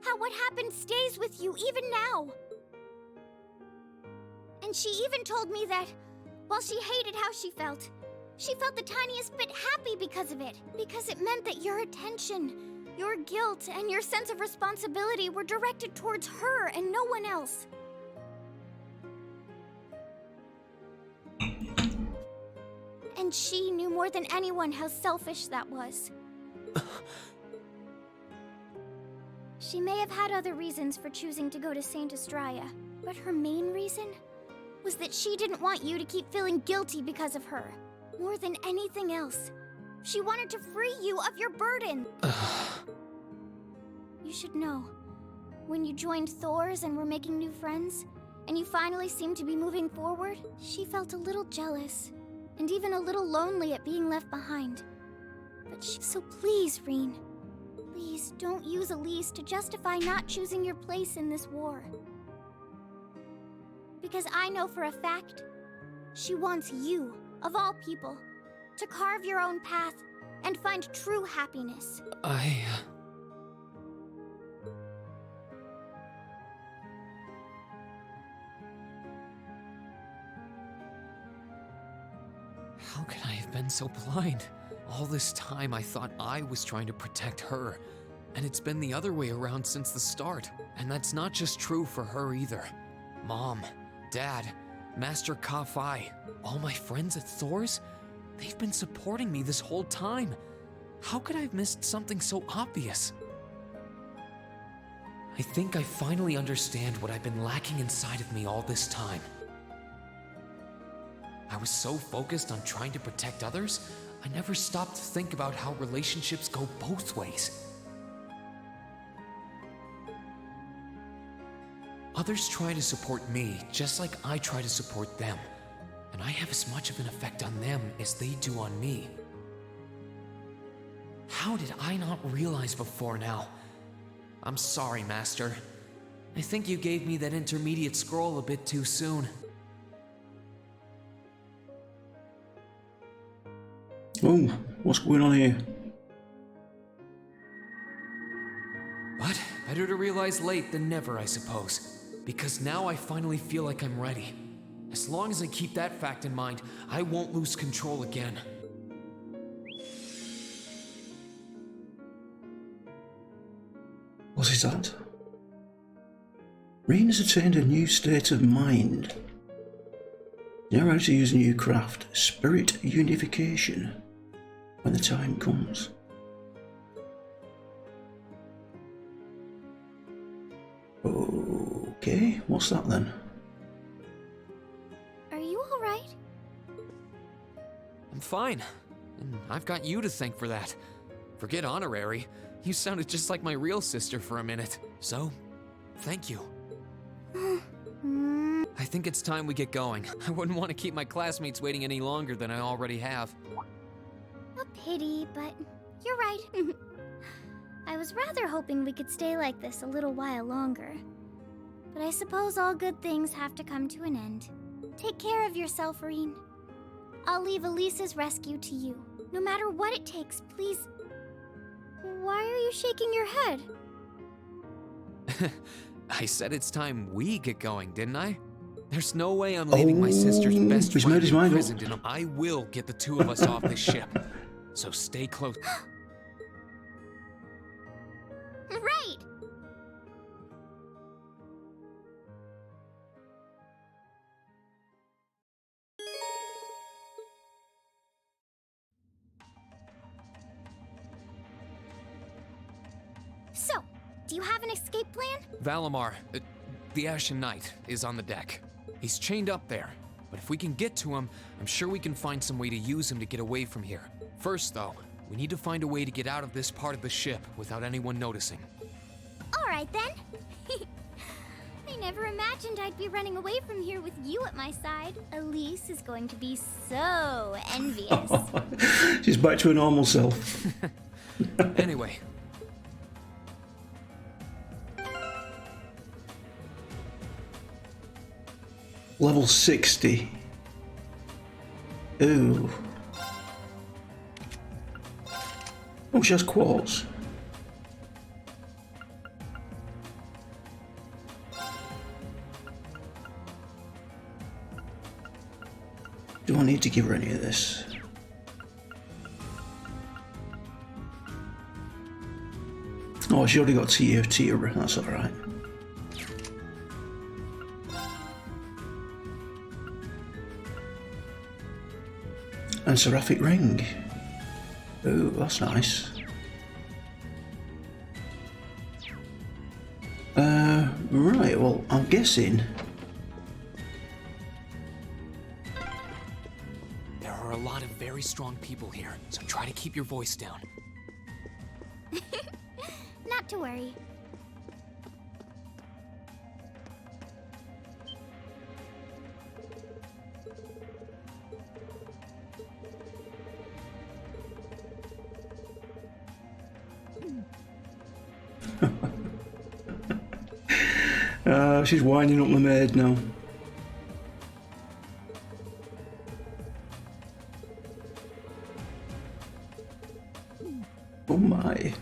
How what happened stays with you even now. And she even told me that, while she hated how she felt the tiniest bit happy because of it. Because it meant that your attention, your guilt, and your sense of responsibility were directed towards her and no one else. And she knew more than anyone how selfish that was. She may have had other reasons for choosing to go to Saint Estrella, but her main reason was that she didn't want you to keep feeling guilty because of her. More than anything else, she wanted to free you of your burden. You should know, when you joined Thor's and were making new friends, and you finally seemed to be moving forward, she felt a little jealous, and even a little lonely at being left behind. But so please, Reen, please don't use Elise to justify not choosing your place in this war. Because I know for a fact, she wants you, of all people, to carve your own path and find true happiness. How could I have been so blind? All this time I thought I was trying to protect her, and it's been the other way around since the start. And that's not just true for her either. Mom, Dad, Master Ka-Fai, all my friends at Thor's, they've been supporting me this whole time. How could I have missed something so obvious? I think I finally understand what I've been lacking inside of me all this time. I was so focused on trying to protect others, I never stopped to think about how relationships go both ways. Others try to support me just like I try to support them, and I have as much of an effect on them as they do on me. How did I not realize before now? I'm sorry, Master. I think you gave me that intermediate scroll a bit too soon. Oh, what's going on here? But better to realize late than never, I suppose. Because now I finally feel like I'm ready. As long as I keep that fact in mind, I won't lose control again. What is that? Reen has attained a new state of mind. You know how to use a new craft, Spirit Unification, when the time comes. Okay, what's that then? Are you alright? I'm fine, and I've got you to thank for that. Forget honorary. You sounded just like my real sister for a minute. So, thank you. I think it's time we get going. I wouldn't want to keep my classmates waiting any longer than I already have. A pity, but you're right. I was rather hoping we could stay like this a little while longer. But I suppose all good things have to come to an end. Take care of yourself, Reen. I'll leave Elisa's rescue to you. No matter what it takes, please. Why are you shaking your head? I said it's time we get going, didn't I? There's no way I'm leaving my sister's best he's friend made his mind up. imprisoned in a... I will get the two of us off this ship. So stay close. Right! So, do you have an escape plan? Valimar, the Ashen Knight, is on the deck. He's chained up there, but if we can get to him, I'm sure we can find some way to use him to get away from here. First, though, we need to find a way to get out of this part of the ship without anyone noticing. Alright then. I never imagined I'd be running away from here with you at my side. Elise is going to be so envious. She's back to her normal self. Anyway. Level 60. Ooh. Oh, she has quartz. Do I need to give her any of this? Oh, she already got tier, that's alright. And Seraphic Ring. Ooh, that's nice. Right, well, I'm guessing... There are a lot of very strong people here, so try to keep your voice down. Not to worry. She's winding up the maid now. Oh my.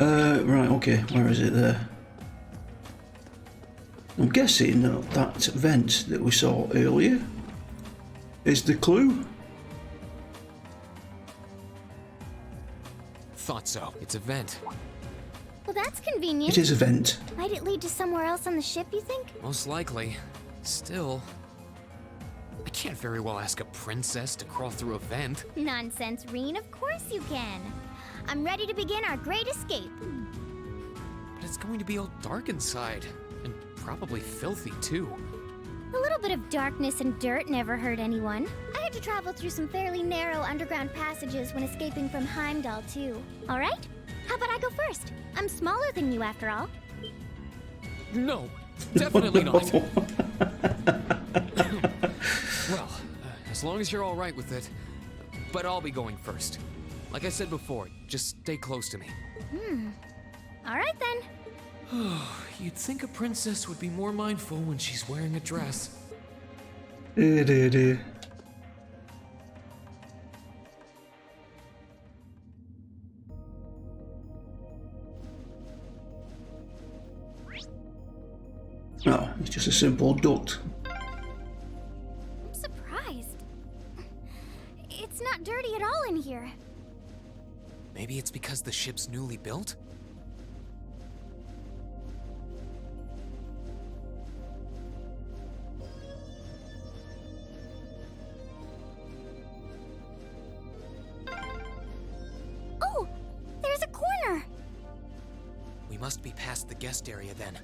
Right, okay, where is it there? I'm guessing that vent that we saw earlier is the clue. Thought so. It's a vent. Well, that's convenient. It is a vent. Might it lead to somewhere else on the ship, you think? Most likely. Still, I can't very well ask a princess to crawl through a vent. Nonsense, Reen. Of course you can. I'm ready to begin our great escape. But it's going to be all dark inside, and probably filthy too. A little bit of darkness and dirt never hurt anyone. I had to travel through some fairly narrow underground passages when escaping from Heimdall, too. All right? How about I go first? I'm smaller than you, after all. No, definitely not. Well, as long as you're all right with it. But I'll be going first. Like I said before, just stay close to me. All right, then. You'd think a princess would be more mindful when she's wearing a dress. No, it's just a simple duct. I'm surprised. It's not dirty at all in here. Maybe it's because the ship's newly built? Oh, there's a corner. We must be past the guest area then.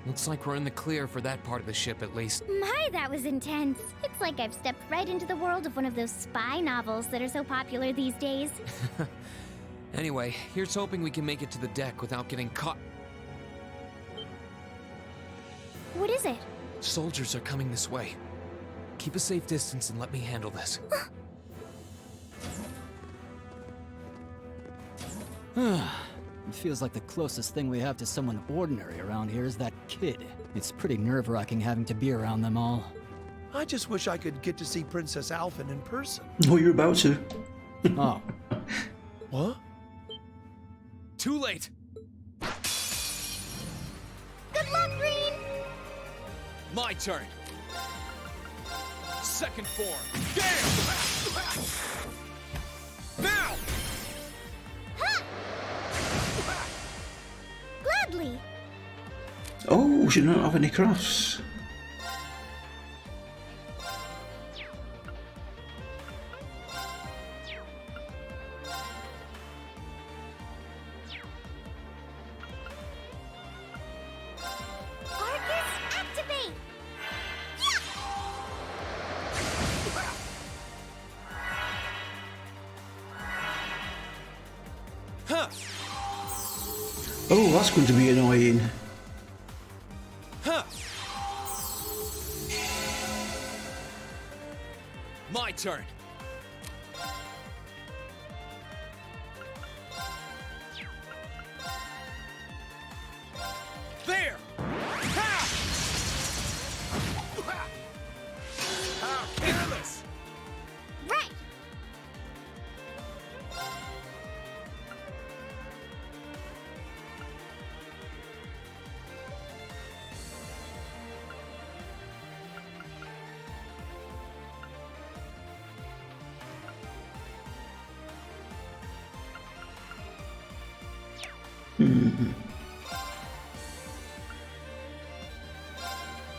Looks like we're in the clear for that part of the ship at least. My, that was intense. It's like I've stepped right into the world of one of those spy novels that are so popular these days. Anyway, here's hoping we can make it to the deck without getting caught. What is it? Soldiers are coming this way. Keep a safe distance and let me handle this. It feels like the closest thing we have to someone ordinary around here is that kid. It's pretty nerve-wracking having to be around them all. I just wish I could get to see Princess Alphen in person. Oh, you're about to. Oh. What? Too late! Good luck, Green! My turn! Second form! Damn! Now! Gladly! Oh, she don't have any crafts. Arcus, activate! Huh! Oh, that's going to be annoying. Huh! My turn! There! Ha! How careless! Right!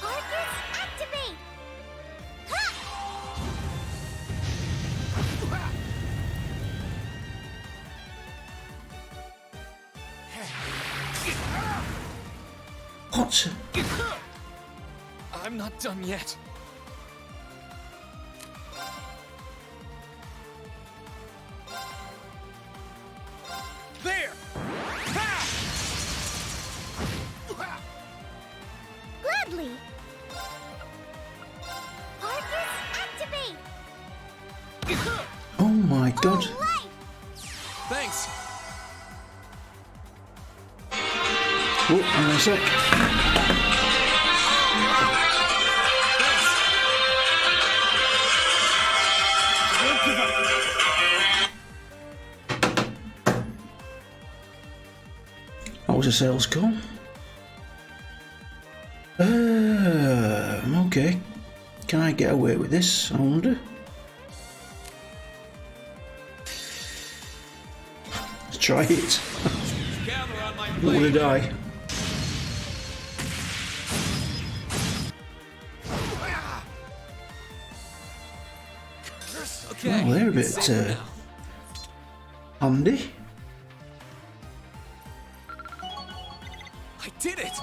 Arcus, activate! What? I'm not done yet. There! Ha! Gladly! Arcus, activate! Oh my god. Right! Thanks! Oh, hang on a sec. That was a sales call. Okay. Can I get away with this, I wonder? Let's try it. Gather on my I don't want to die. Okay. Well, they're a it's bit safer now. handy. I did it!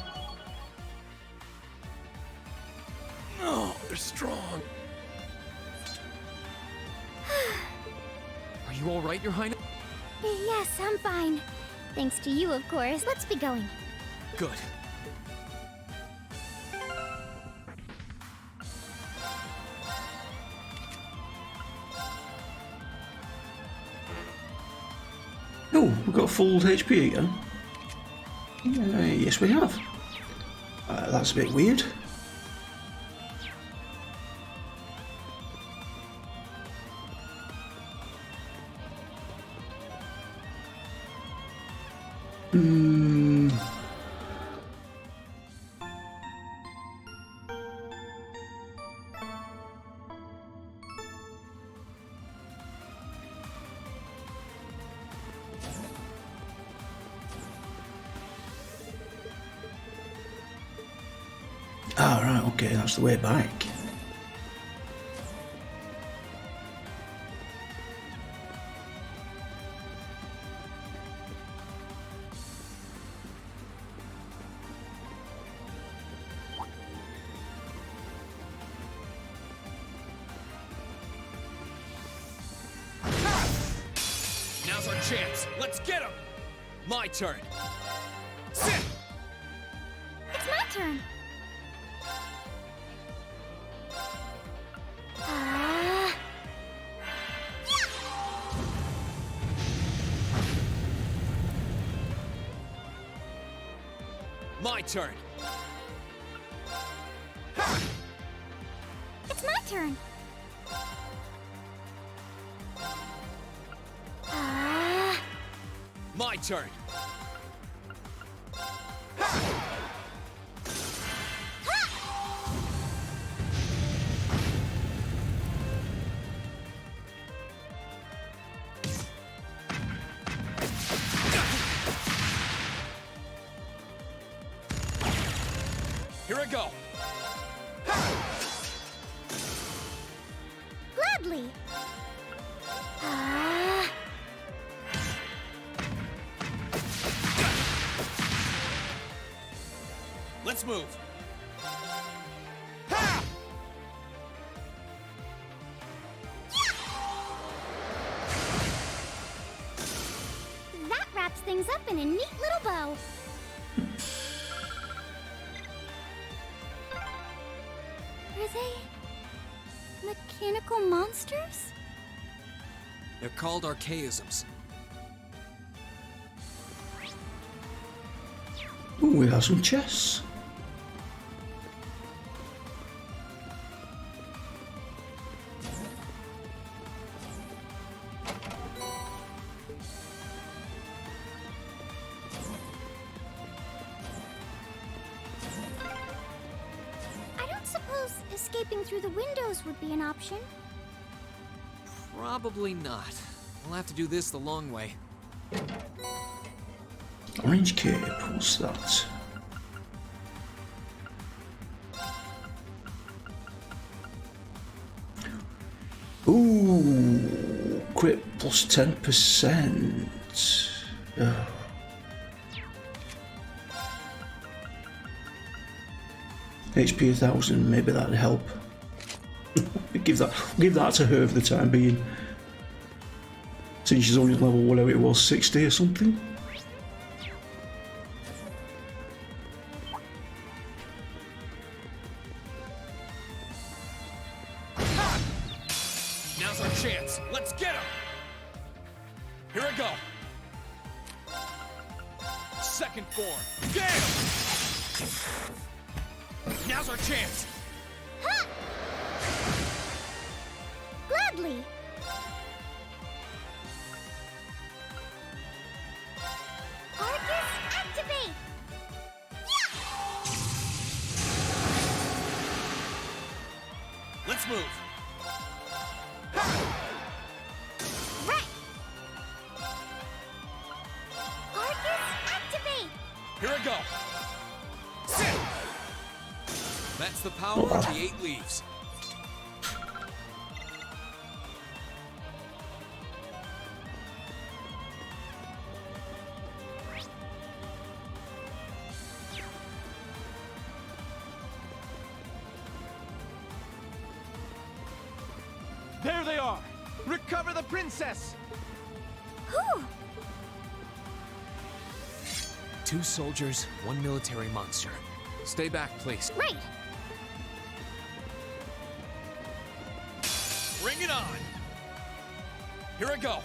Oh, they're strong. Are you alright, Your Highness? Yes, I'm fine. Thanks to you, of course. Let's be going. Good. Oh, we've got full HP again. Yes, we have. That's a bit weird. Hmm. Ah, right, okay, that's the way back. chance. Let's get him. My turn. Sit. It's my turn. My turn. It's my turn. My turn. Here I go. Gladly. Let's move. That wraps things up in a neat little bow. Are they mechanical monsters? They're called archaisms. Ooh, we have some chests. I don't suppose escaping through the windows would be an option. Probably not. We'll have to do this the long way. Orange cape, what's that? Ooh, crit plus 10%. Oh. HP 1000, maybe that'd help. give that to her for the time being. Since she's only level whatever it was, 60 or something. Now's our chance. Let's get him. Here I go. Second form. Get him. Now's our chance. Ha! Gladly. Arcus, activate. Let's move. Right. Arcus, activate. Here I go. Sit. That's the power of the 8 leaves. There they are! Recover the princess! Whew. 2 soldiers, 1 military monster. Stay back, please. Right. Bring it on. Here I go.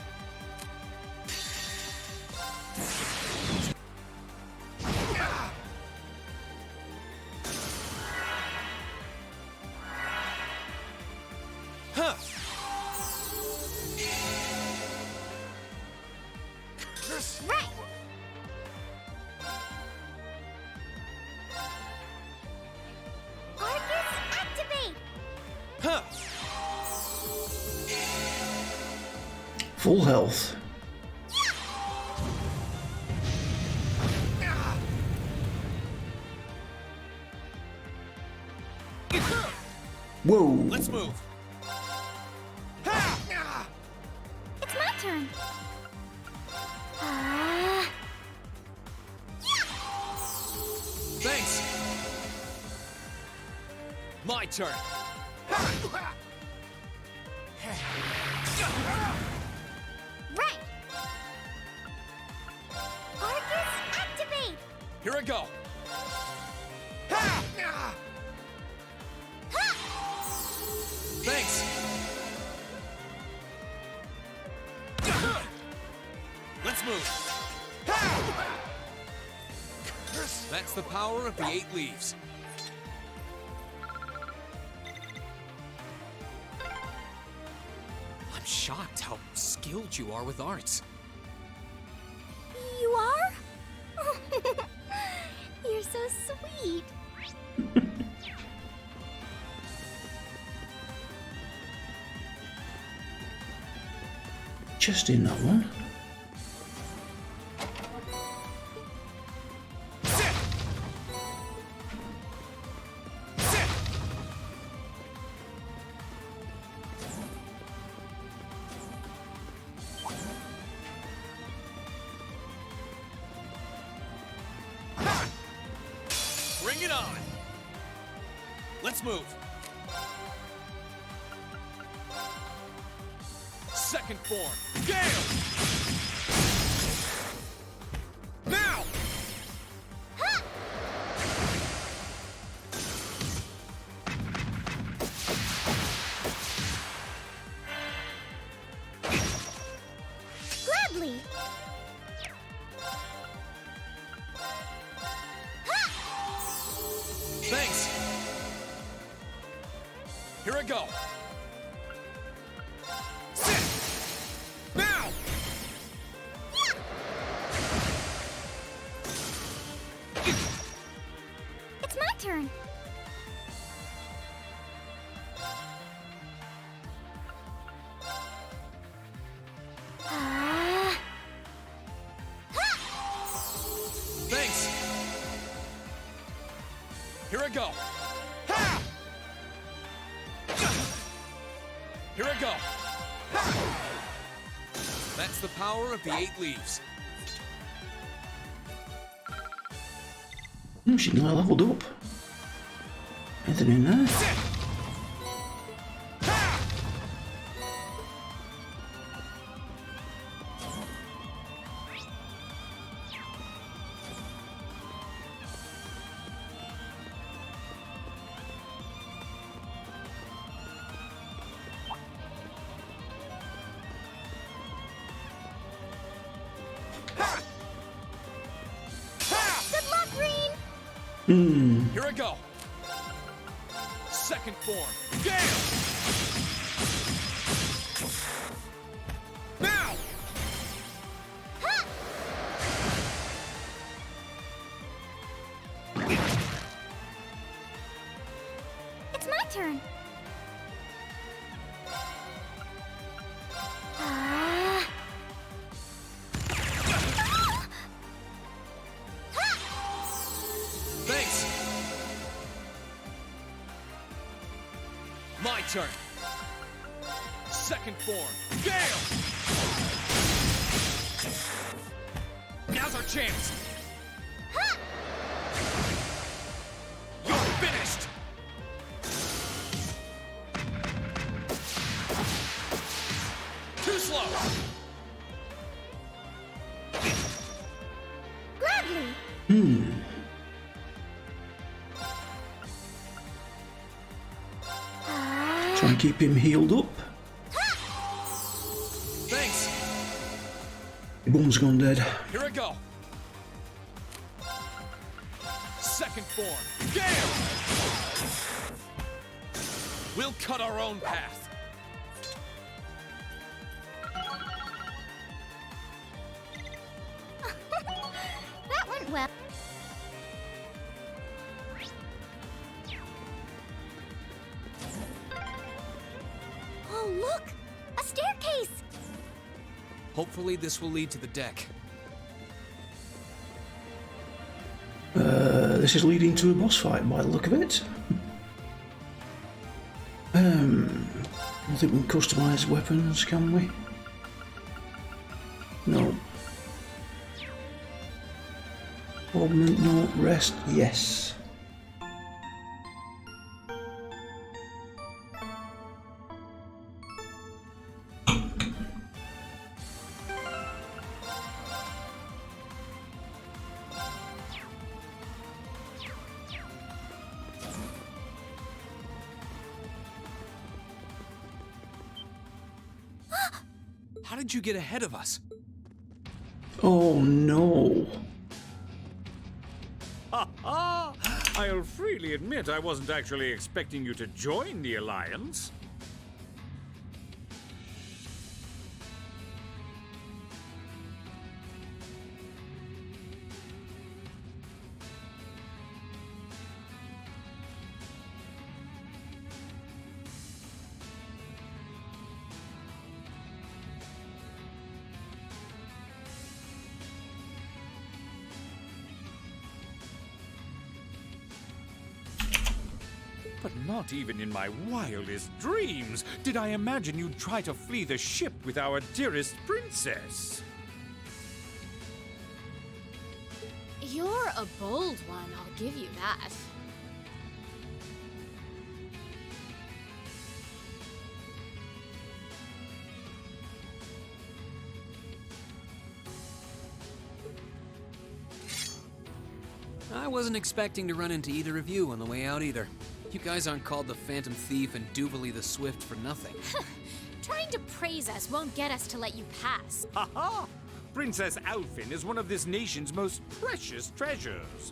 Huh. Right. Arcus, activate. Huh. Full health. Whoa. Let's move. It's my turn. Thanks. My turn. Right. Here I go. Thanks. Let's move. That's the power of the 8 leaves. I'm shocked how skilled you are with arts. You are? You're so sweet. Just in that one. Bring it on. Let's move. Second form. Gale! Now! Gladly. Thanks. Here I go. Sit! Now! It's my turn. Thanks. Here I go. Here I go. That's the power of the 8 leaves. She nearly leveled up. Anything in there? Good luck, Green. Here I go. Second form. Gale! Now! It's my turn. Thanks. My turn. Second form. Gale! Now's our chance. You're finished. Too slow. Gladly. Try and keep him healed up. Thanks. Your bum's gone dead. Here I go. Second form. Gale! We'll cut our own path. That went well. Oh, look! A staircase! Hopefully this will lead to the deck. This is leading to a boss fight by the look of it. I think we can customise weapons, can we? No. Augment, no. Rest, yes. How did you get ahead of us? Oh no. Ha ha! I'll freely admit I wasn't actually expecting you to join the Alliance. But not even in my wildest dreams did I imagine you'd try to flee the ship with our dearest princess. You're a bold one, I'll give you that. I wasn't expecting to run into either of you on the way out either. You guys aren't called the Phantom Thief and Duvalie the Swift for nothing. Trying to praise us won't get us to let you pass. Ha ha! Princess Alphen is one of this nation's most precious treasures.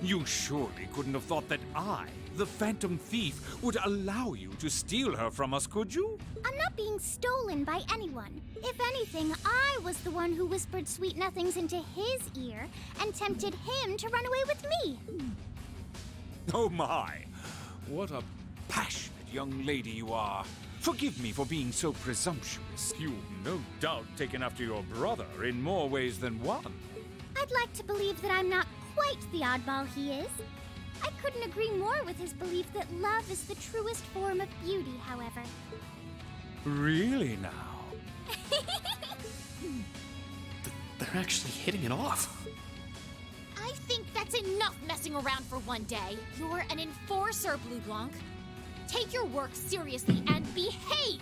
You surely couldn't have thought that I, the Phantom Thief, would allow you to steal her from us, could you? I'm not being stolen by anyone. If anything, I was the one who whispered sweet nothings into his ear and tempted him to run away with me. Oh my! What a passionate young lady you are. Forgive me for being so presumptuous. You've no doubt taken after your brother in more ways than one. I'd like to believe that I'm not quite the oddball he is. I couldn't agree more with his belief that love is the truest form of beauty, however. Really now? They're actually hitting it off. I think that's enough messing around for one day. You're an enforcer, Blue Blanc. Take your work seriously and behave!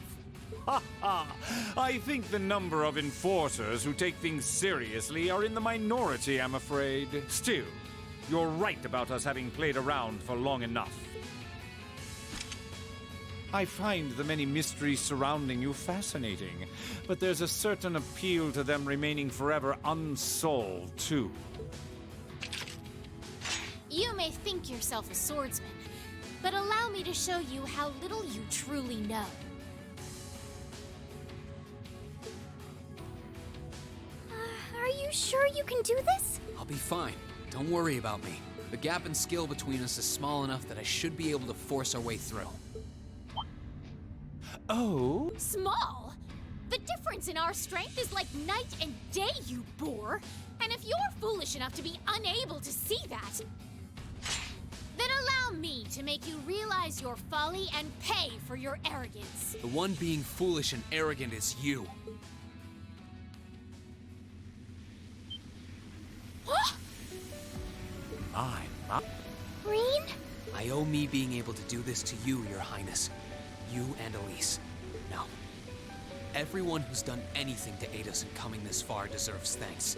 Ha ha! I think the number of enforcers who take things seriously are in the minority, I'm afraid. Still, you're right about us having played around for long enough. I find the many mysteries surrounding you fascinating, but there's a certain appeal to them remaining forever unsolved, too. You may think yourself a swordsman, but allow me to show you how little you truly know. Are you sure you can do this? I'll be fine. Don't worry about me. The gap in skill between us is small enough that I should be able to force our way through. Oh? Small? The difference in our strength is like night and day, you boor! And if you're foolish enough to be unable to see that, then allow me to make you realize your folly and pay for your arrogance. The one being foolish and arrogant is you. I'm up. Green? I owe me being able to do this to you, Your Highness. You and Elise. Now, everyone who's done anything to aid us in coming this far deserves thanks.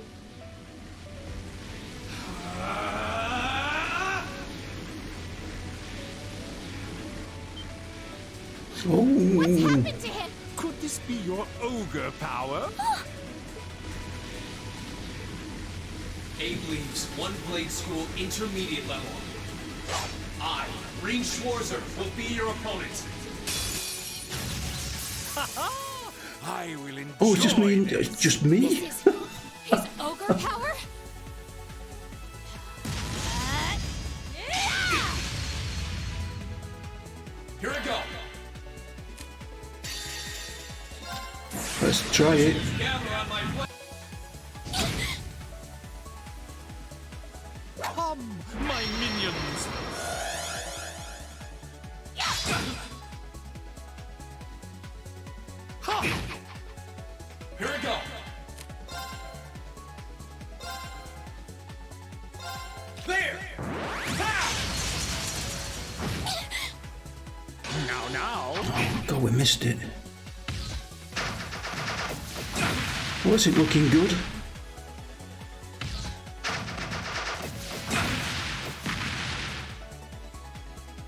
What's happened to him? Could this be your ogre power? Abe leaves One Blade School Intermediate level. I, Green Schwarzer, will be your opponent. I will enjoy Oh, it's just me. this. It's just me. This is his ogre power? Here I go. Let's try it. Gather on my blade. Come, my minions! Here I go. There. Now. Oh God, we missed it. Was it looking good?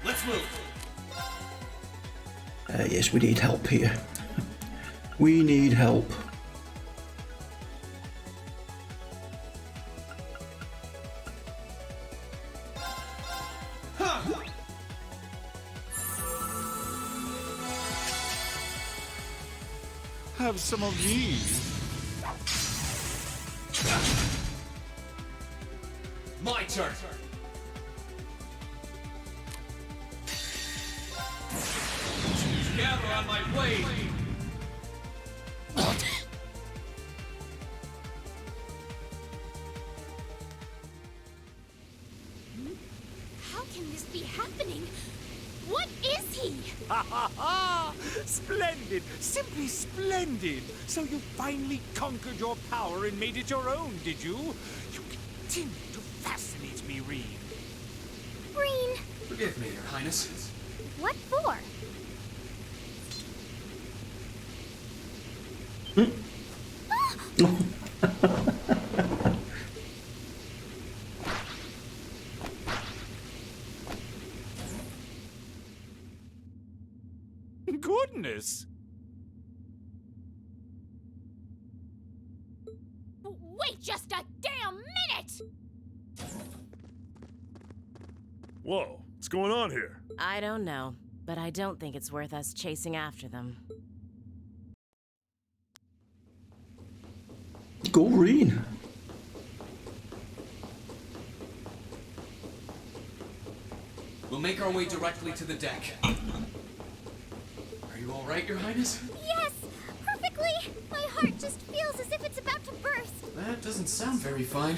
Let's move. Yes, we need help here. We need help. Have some of these. My turn. Gather on my blade. How can this be happening? What is he? Ha ha ha! Splendid! Simply splendid! So you finally conquered your power and made it your own, did you? You continue to fascinate me, Reen. Green, Forgive me, Your Highness. what for? Goodness! Wait just a damn minute! Whoa, what's going on here? I don't know, but I don't think it's worth us chasing after them. Go Reen. We'll make our way directly to the deck. Are you all right, Your Highness? Yes, perfectly. My heart just feels as if it's about to burst. That doesn't sound very fine.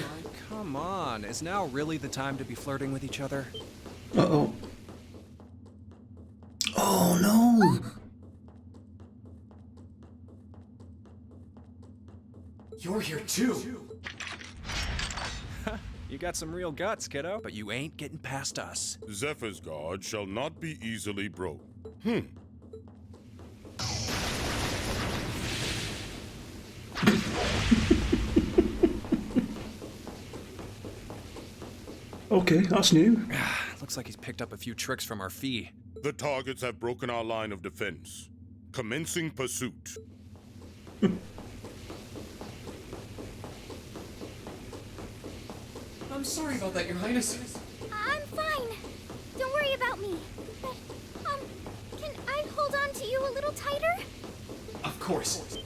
Come on, is now really the time to be flirting with each other? Uh-oh. Oh no! You're here too. You got some real guts, kiddo, but you ain't getting past us. Zephyr's guard shall not be easily broke. Okay, that's new. Looks like he's picked up a few tricks from our fee. The targets have broken our line of defense. Commencing pursuit. I'm sorry about that, Your Highness. I'm fine. Don't worry about me. But, can I hold on to you a little tighter? Of course.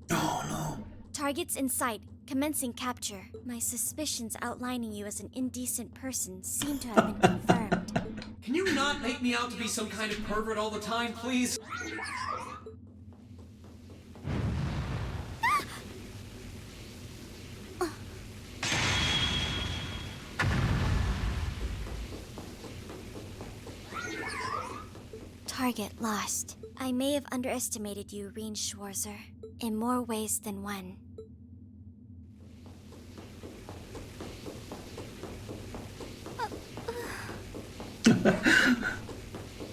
Oh no. Targets in sight. Commencing capture. My suspicions outlining you as an indecent person seem to have been confirmed. Can you not make me out to be some kind of pervert all the time, please? Target lost. I may have underestimated you, Reen Schwarzer, in more ways than one.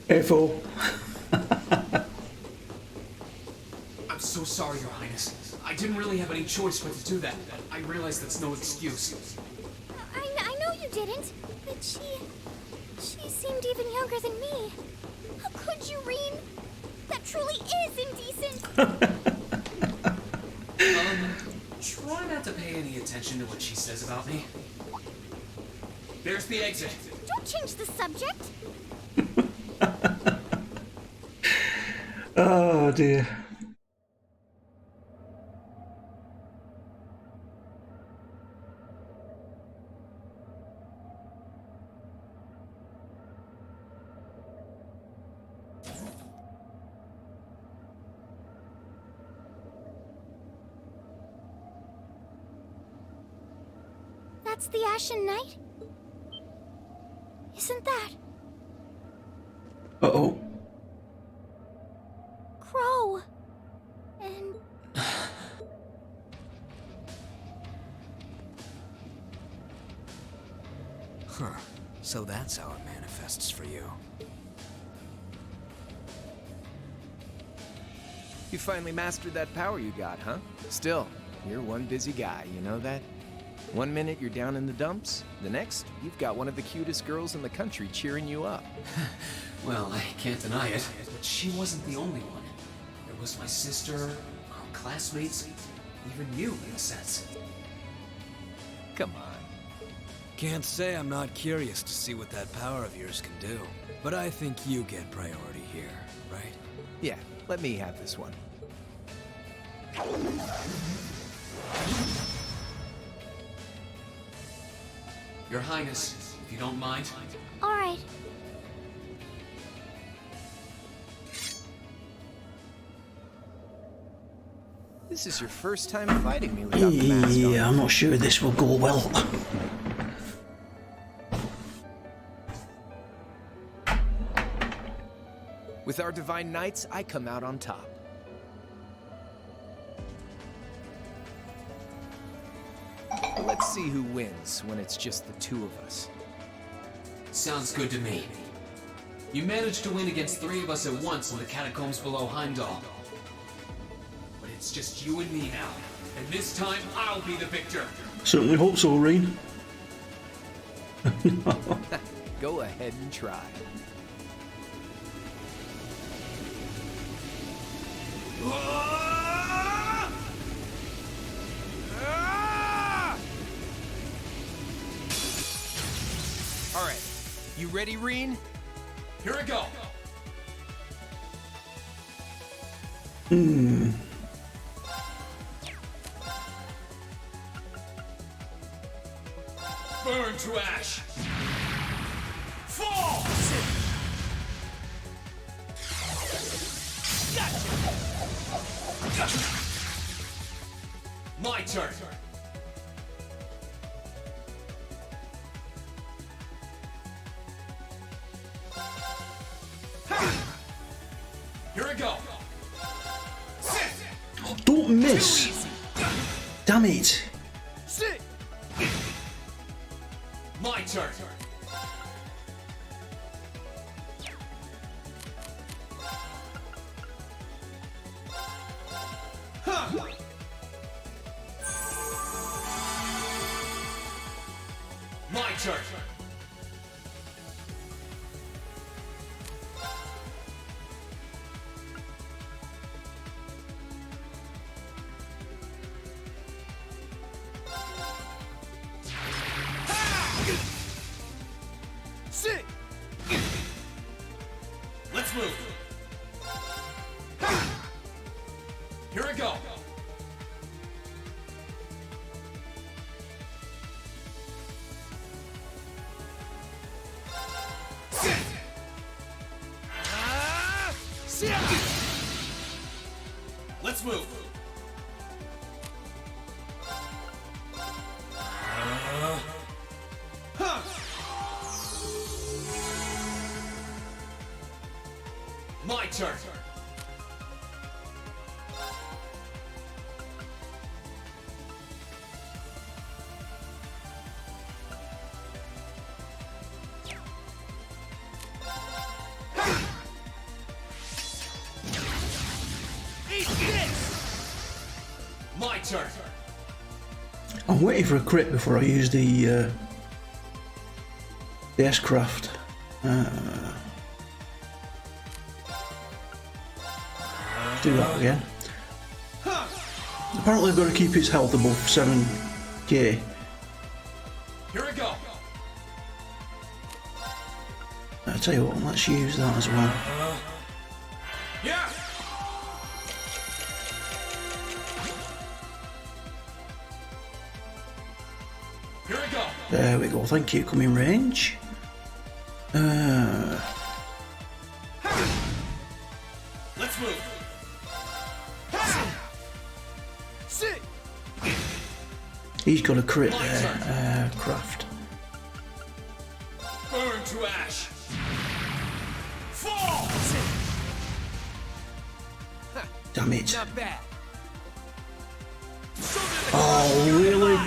F.O. I'm so sorry, Your Highness. I didn't really have any choice but to do that. I realize that's no excuse. I know you didn't, but she seemed even younger than me. How could you, Reen? That truly is indecent. Try not to pay any attention to what she says about me. There's the exit. Don't change the subject. Oh dear. That's the Ashen Knight? Isn't that Uh-oh. Crow? And Huh. So that's how it manifests for you. You finally mastered that power you got, huh? Still, you're one busy guy, you know that? One minute you're down in the dumps, the next, you've got one of the cutest girls in the country cheering you up. Well, I can't deny it, but she wasn't the only one. There was my sister, our classmates, even you, in a sense. Come on. Can't say I'm not curious to see what that power of yours can do. But I think you get priority here, right? Yeah, let me have this one. Your Highness, if you don't mind. Alright. This is your first time fighting me without the mask on. Yeah, I'm not sure this will go well. With our divine knights, I come out on top. Let's see who wins when it's just the two of us. Sounds good to me. You managed to win against 3 of us at once in the catacombs below Heimdall. But it's just you and me now. And this time, I'll be the victor. Certainly hope so, Rain. Go ahead and try. Alright, you ready, Reen? Here we go. Burn to ash. Fall! My turn. Here we go. Oh, don't miss. Damn it. Sit. My turn. My turn. Sit. Let's move. Here we go. Let's move. My turn. Eat this. My turn. I'm waiting for a crit before I use the S-craft. Do that again. Apparently I've got to keep his health above 7k. Here we go. I'll tell you what, let's use that as well. Yeah. Here we go. There we go, thank you. Come in range. Let's move. Sit. He's got a crit there. Craft. Burn to ash. Fall. Damn it. Not bad. Oh, really?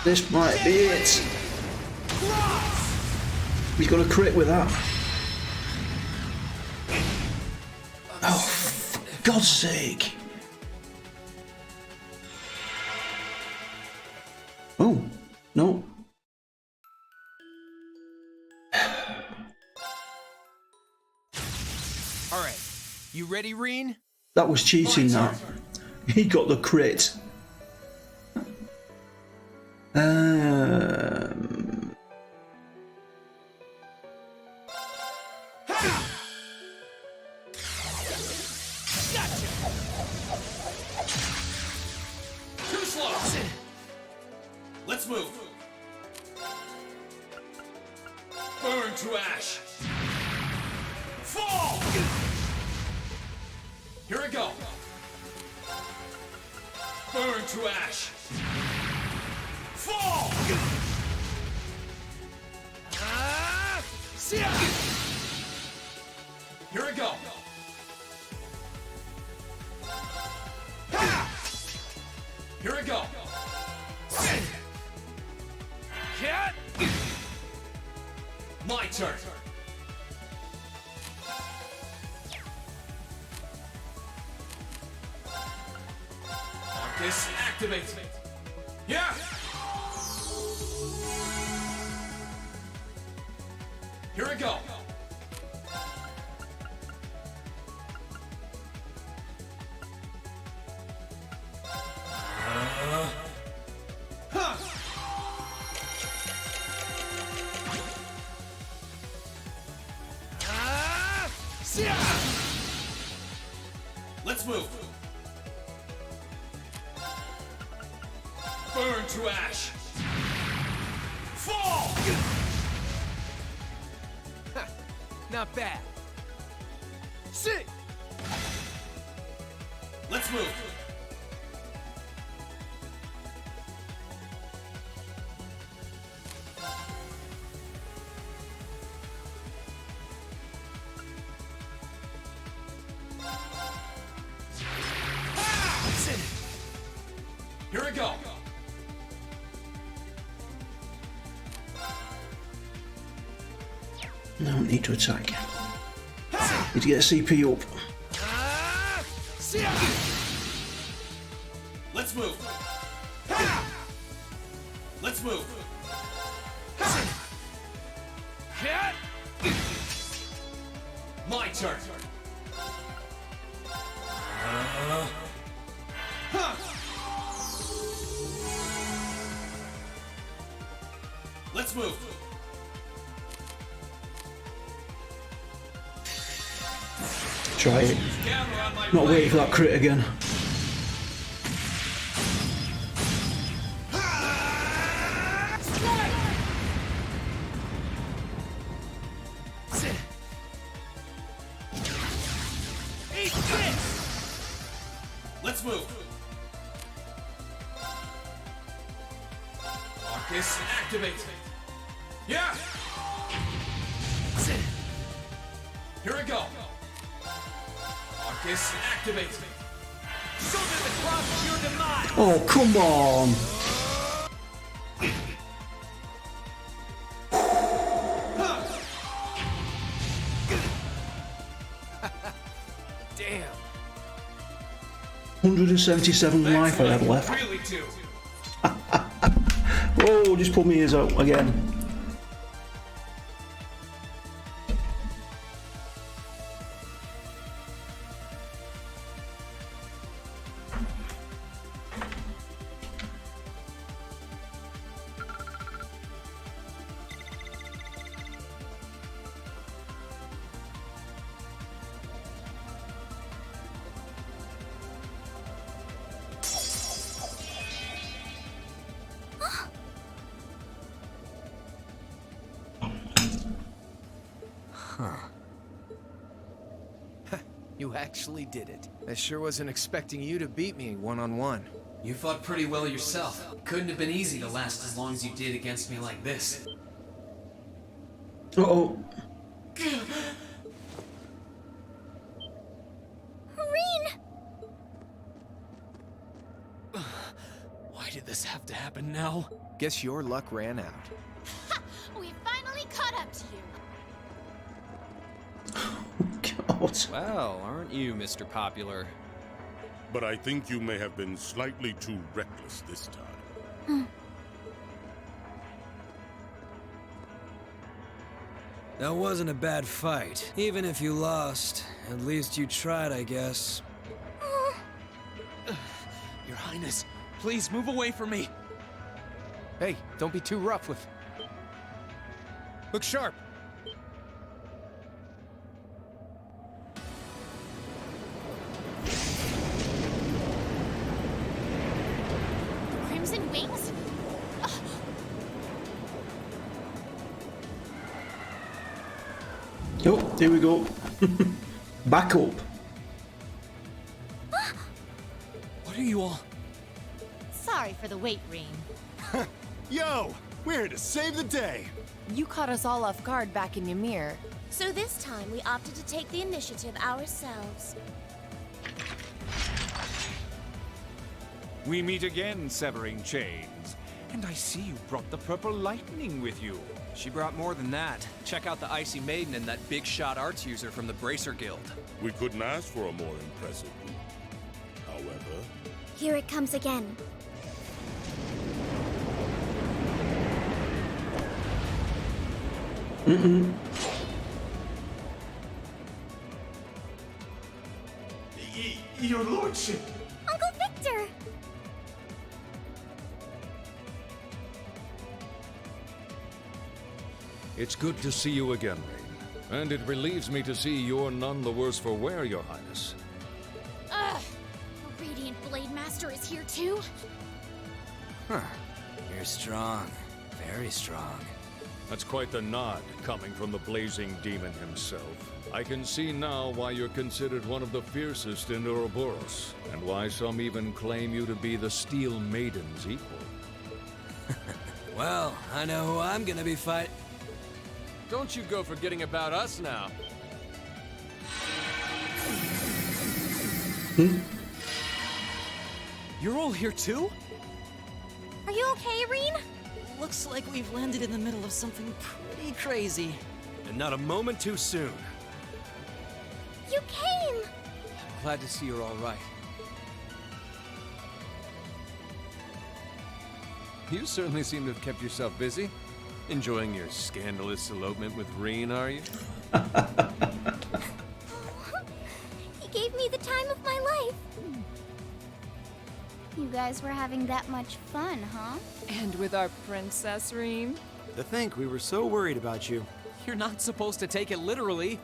This might be it. He's got a crit with that. Oh, for God's sake. Oh, no. All right, you ready, Reen? That was cheating, that. He got the crit. Too slow. Let's move. Burn to ash. Fall. Here we go. Burn to ash. Fall. Here we go. Here we go. My turn. Marcus, activate. Yeah. Here we go. Let's move. Burn to ash. Fall. Not bad. Sit. Let's move. Here we go. No need to attack. Need to get a CP up. Let's move. Let's move. My turn. Let's move. Try it. Not waiting for that crit again. Let's move. Marcus, activate. Yeah. Here we go. Marcus, activate. So that the cross of your demise. Oh, come on. Damn. 177 life I had left. Really do. Oh, just pulled my ears out again. You actually did it. I sure wasn't expecting you to beat me one-on-one. You fought pretty well yourself. Couldn't have been easy to last as long as you did against me like this. Uh-oh. Reen! Why did this have to happen now? Guess your luck ran out. We finally caught up to you. God. Well, aren't you, Mr. Popular? But I think you may have been slightly too reckless this time. That wasn't a bad fight. Even if you lost, At least you tried, I guess. Your Highness, please move away from me. Hey, don't be too rough with... Look sharp! Crimson wings? Oh, there we go. Back up. What are you all? Sorry for the wait, Reen. Yo, we're here to save the day. You caught us all off guard back in Ymir. So this time we opted to take the initiative ourselves. We meet again, severing chains. And I see you brought the purple lightning with you. She brought more than that. Check out the Icy Maiden and that big shot arts user from the Bracer Guild. We couldn't ask for a more impressive group. However... Here it comes again. Your lordship! Uncle Victor! It's good to see you again, Rain. And it relieves me to see you're none the worse for wear, Your Highness. Ugh! The Radiant Blade Master is here too? Huh. You're strong. Very strong. That's quite the nod, coming from the blazing demon himself. I can see now why you're considered one of the fiercest in Ouroboros, and why some even claim you to be the Steel Maiden's equal. Well, I know who I'm gonna be fighting. Don't you go forgetting about us now. You're all here too? Are you okay, Reen? Looks like we've landed in the middle of something pretty crazy. And not a moment too soon. You came! Glad to see you're all right. You certainly seem to have kept yourself busy. Enjoying your scandalous elopement with Reen, are you? He gave me the time of my life. You guys were having that much fun, huh? And with our princess, Reen? To think we were so worried about you. You're not supposed to take it literally.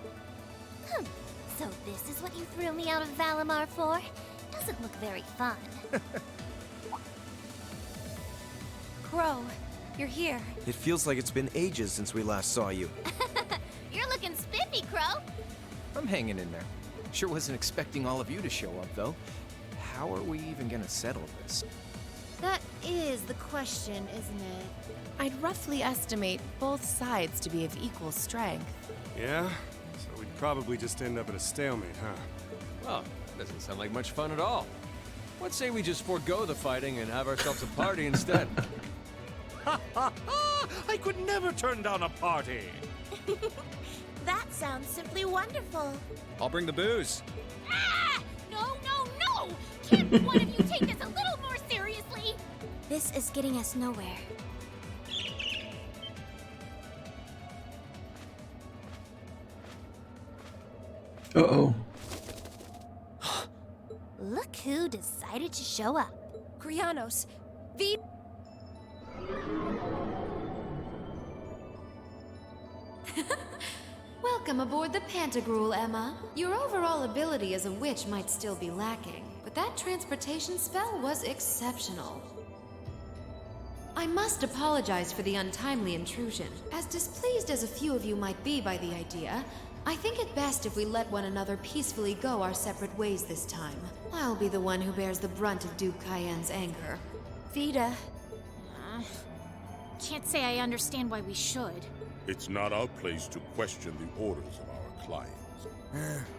So this is what you threw me out of Valimar for? Doesn't look very fun. Crow, you're here. It feels like it's been ages since we last saw you. You're looking spiffy, Crow. I'm hanging in there. Sure wasn't expecting all of you to show up, though. How are we even gonna settle this? That is the question, isn't it? I'd roughly estimate both sides to be of equal strength. Yeah? So we'd probably just end up at a stalemate, huh? Well, that doesn't sound like much fun at all. What say we just forego the fighting and have ourselves a party instead? Ha ha ha! I could never turn down a party! That sounds simply wonderful. I'll bring the booze. Ah! No, no, no! Can't one of you take this a little more seriously? This is getting us nowhere. Uh-oh. Look who decided to show up. Krianos, V. Welcome aboard the Pantagruel, Emma. Your overall ability as a witch might still be lacking, but that transportation spell was exceptional. I must apologize for the untimely intrusion. As displeased as a few of you might be by the idea, I think it best if we let one another peacefully go our separate ways this time. I'll be the one who bears the brunt of Duke Cayenne's anger. Vida. Can't say I understand why we should. It's not our place to question the orders of our clients.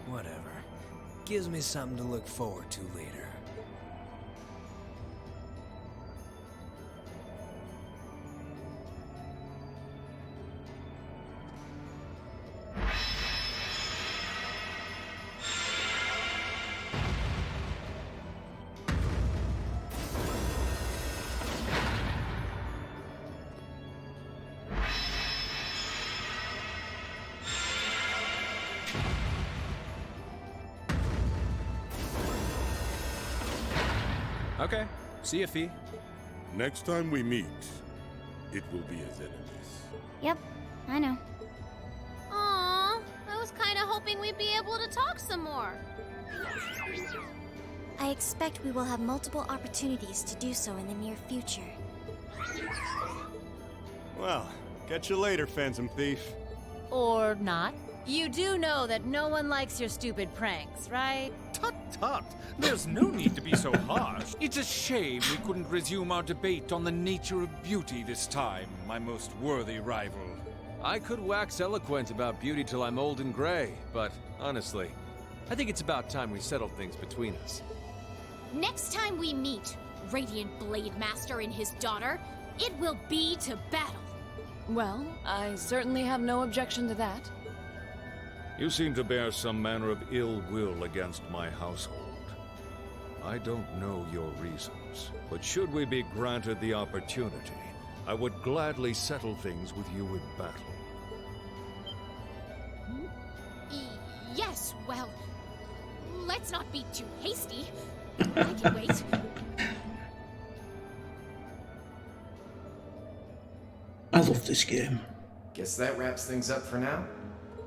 Whatever. Gives me something to look forward to later. Okay. See ya, Fee. Next time we meet, it will be as enemies. Yep, I know. Aww, I was kind of hoping we'd be able to talk some more. I expect we will have multiple opportunities to do so in the near future. Well, catch you later, Phantom Thief. Or not. You do know that no one likes your stupid pranks, right? Tut tut! There's no need to be so harsh. It's a shame we couldn't resume our debate on the nature of beauty this time, my most worthy rival. I could wax eloquent about beauty till I'm old and gray, but honestly, I think it's about time we settled things between us. Next time we meet, Radiant Blade Master and his daughter, it will be to battle. Well, I certainly have no objection to that. You seem to bear some manner of ill will against my household. I don't know your reasons, but should we be granted the opportunity, I would gladly settle things with you in battle. Yes, well, let's not be too hasty. I can wait. I love this game. Guess that wraps things up for now.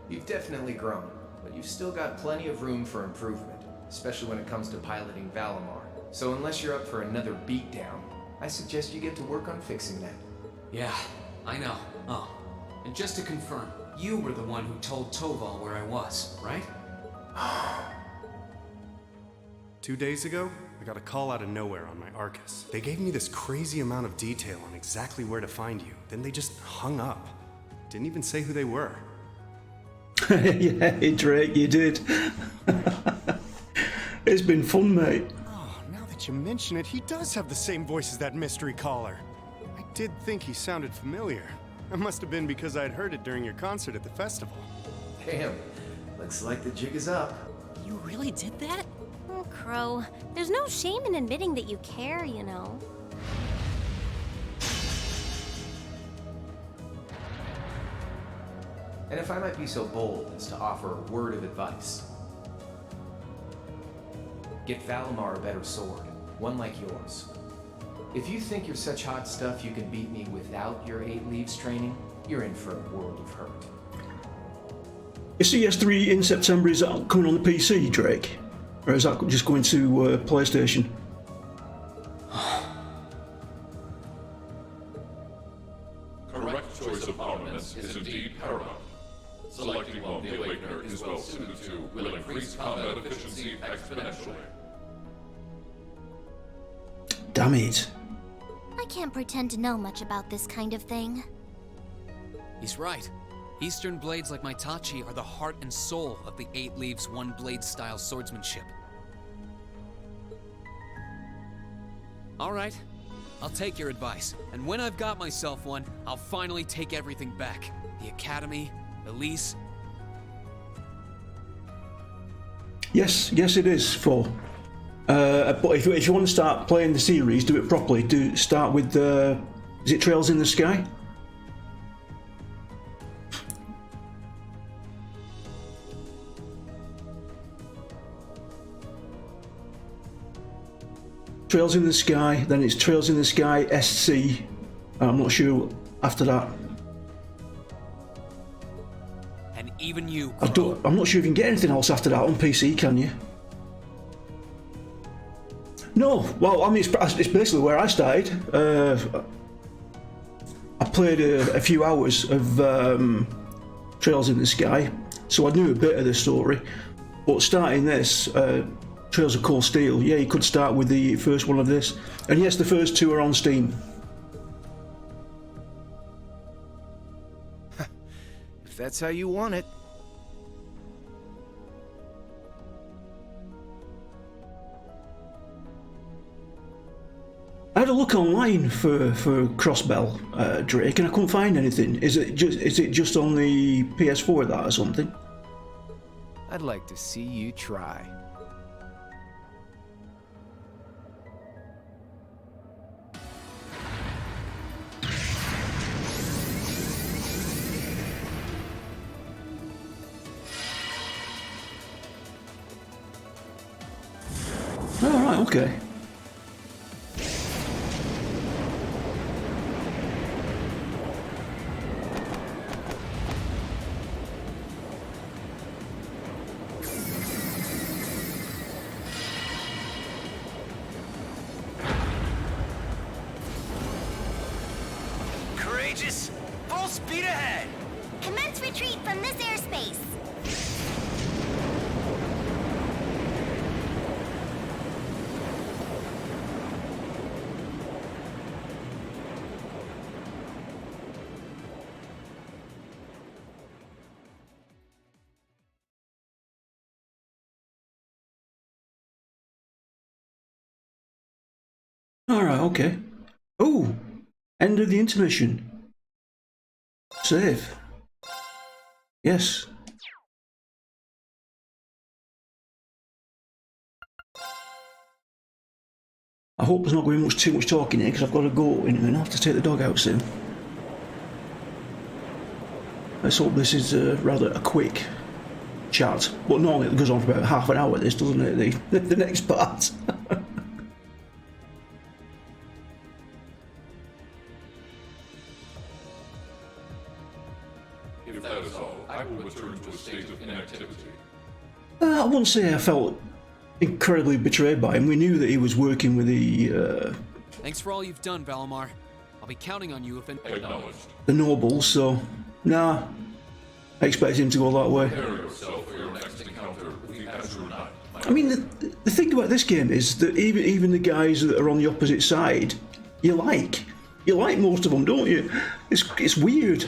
You've definitely grown, but you've still got plenty of room for improvement, especially when it comes to piloting Valimar. So unless you're up for another beatdown, I suggest you get to work on fixing that. Yeah, I know. Oh, and just to confirm, you were the one who told Toval where I was, right? 2 days ago, I got a call out of nowhere on my Arcus. They gave me this crazy amount of detail on exactly where to find you. Then they just hung up. Didn't even say who they were. Yeah, Drake, you did. It's been fun, mate. Oh, now that you mention it, he does have the same voice as that mystery caller. I did think he sounded familiar. That must have been because I'd heard it during your concert at the festival. Damn, looks like the jig is up. You really did that? Oh, Crow, there's no shame in admitting that you care, you know. And if I might be so bold as to offer a word of advice, get Valimar a better sword, one like yours. If you think you're such hot stuff you can beat me without your 8 Leaves training, you're in for a world of hurt. Is CS3 in September, is that coming on the PC, Drake? Or is that just going to PlayStation? Correct choice of armaments is indeed paramount. Selecting one the Awakener is well suited to will increase combat efficiency exponentially. Damn it. I can't pretend to know much about this kind of thing. He's right. Eastern blades like my Tachi are the heart and soul of the 8 Leaves 1 Blade style swordsmanship. Alright, I'll take your advice, and when I've got myself one, I'll finally take everything back. The Academy, Elise. Yes, it is, Phil. But if you want to start playing the series, do it properly. Start with is it Trails in the Sky? Trails in the Sky, then it's Trails in the Sky SC. I'm not sure after that. And even you, I'm not sure if you can get anything else after that on PC, can you? No, well, I mean, it's basically where I started. I played a few hours of Trails in the Sky, so I knew a bit of the story. But starting this, Trails of Cold Steel, yeah, you could start with the first one of this. And yes, the first 2 are on Steam. If that's how you want it. I had a look online for Crossbell, Drake, and I couldn't find anything. Is it just on the PS4 that or something? I'd like to see you try. Alright, okay. Aegis! Full speed ahead! Commence retreat from this airspace. Alright, okay. Oh! End of the intermission. Save. Yes. I hope there's not going to be too much talking here because I've got to go in and I have to take the dog out soon. Let's hope this is rather a quick chat. But normally it goes on for about half an hour, this, doesn't it? The next part. If that is all, I will return to a state of inactivity. I wouldn't say I felt incredibly betrayed by him. We knew that he was working with the Thanks for all you've done, Valimar. I'll be counting on you if Acknowledged. the nobles, so nah. I expect him to go that way. Prepare yourself for your next encounter with the Azure Knight. I mean, the thing about this game is that even the guys that are on the opposite side, you like most of them, don't you? It's weird.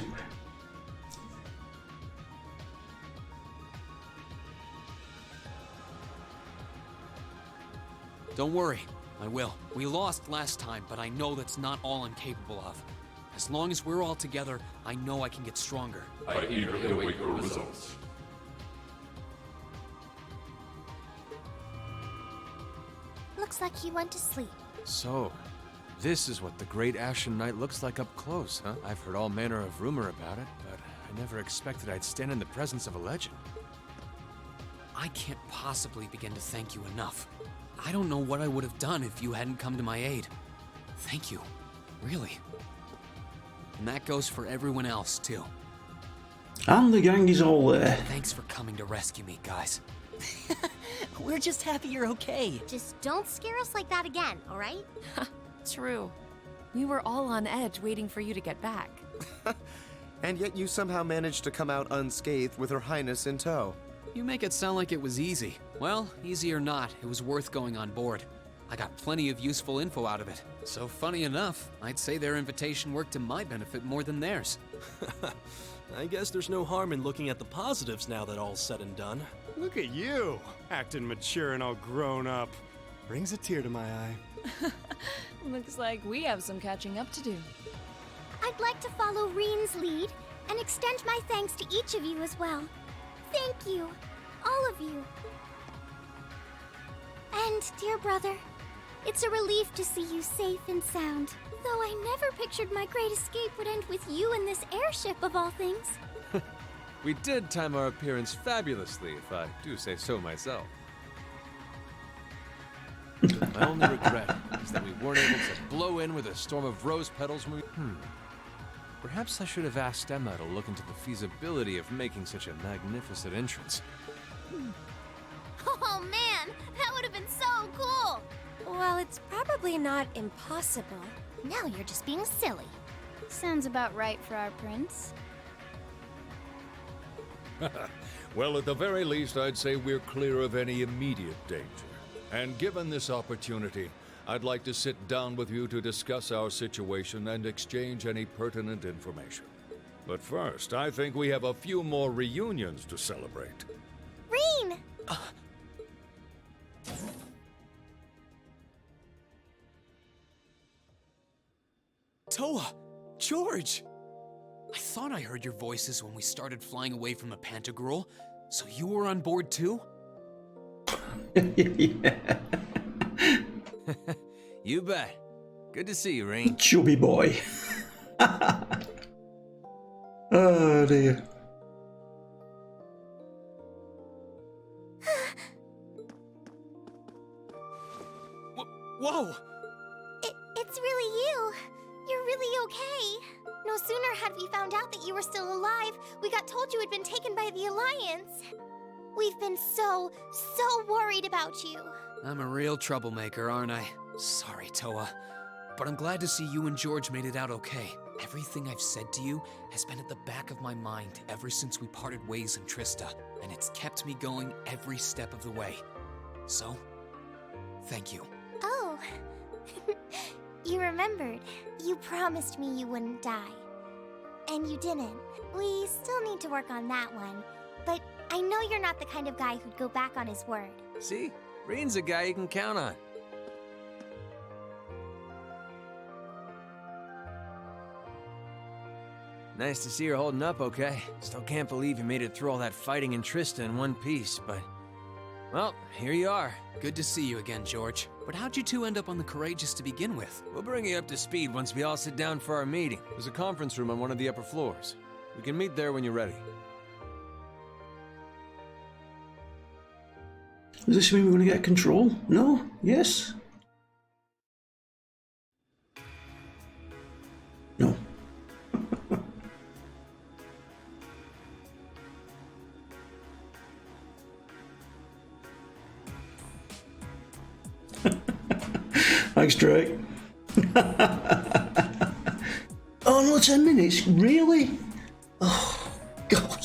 Don't worry, I will. We lost last time, but I know that's not all I'm capable of. As long as we're all together, I know I can get stronger. I eagerly await your results. Looks like he went to sleep. So, this is what the Great Ashen Knight looks like up close, huh? I've heard all manner of rumor about it, but I never expected I'd stand in the presence of a legend. I can't possibly begin to thank you enough. I don't know what I would have done if you hadn't come to my aid. Thank you. Really. And that goes for everyone else, too. And the gang is all there. Thanks for coming to rescue me, guys. We're just happy you're okay. Just don't scare us like that again, alright? True. We were all on edge waiting for you to get back. And yet you somehow managed to come out unscathed with Her Highness in tow. You make it sound like it was easy. Well, easy or not, it was worth going on board. I got plenty of useful info out of it. So funny enough, I'd say their invitation worked to my benefit more than theirs. I guess there's no harm in looking at the positives now that all's said and done. Look at you, acting mature and all grown up. Brings a tear to my eye. Looks like we have some catching up to do. I'd like to follow Reen's lead and extend my thanks to each of you as well. Thank you, all of you. And, dear brother, it's a relief to see you safe and sound. Though I never pictured my great escape would end with you in this airship of all things. We did time our appearance fabulously, if I do say so myself. My only regret is that we weren't able to blow in with a storm of rose petals when we... Perhaps I should have asked Emma to look into the feasibility of making such a magnificent entrance. Oh man, that would have been so cool! Well, it's probably not impossible. Now you're just being silly. Sounds about right for our prince. Well, at the very least, I'd say we're clear of any immediate danger. And given this opportunity, I'd like to sit down with you to discuss our situation and exchange any pertinent information. But first, I think we have a few more reunions to celebrate. Reen! Toa! George! I thought I heard your voices when we started flying away from the Pantagruel, so you were on board too? Yeah. You bet. Good to see you, Rain. Chubby boy. Oh dear. Whoa! It's really you. You're really okay. No sooner had we found out that you were still alive, we got told you had been taken by the Alliance. We've been so worried about you. I'm a real troublemaker, aren't I? Sorry, Toa. But I'm glad to see you and George made it out okay. Everything I've said to you has been at the back of my mind ever since we parted ways in Trista, and it's kept me going every step of the way. So, thank you. Oh, you remembered. You promised me you wouldn't die. And you didn't. We still need to work on that one, but I know you're not the kind of guy who'd go back on his word. See? Reen's a guy you can count on. Nice to see you're holding up okay. Still can't believe you made it through all that fighting in Trista in one piece, but... well, here you are. Good to see you again, George. But how'd you two end up on the Courageous to begin with? We'll bring you up to speed once we all sit down for our meeting. There's a conference room on one of the upper floors. We can meet there when you're ready. Does this mean we're going to get control? No? Yes? No. Thanks, Drake. Oh, no, 10 minutes? Really? Oh, God.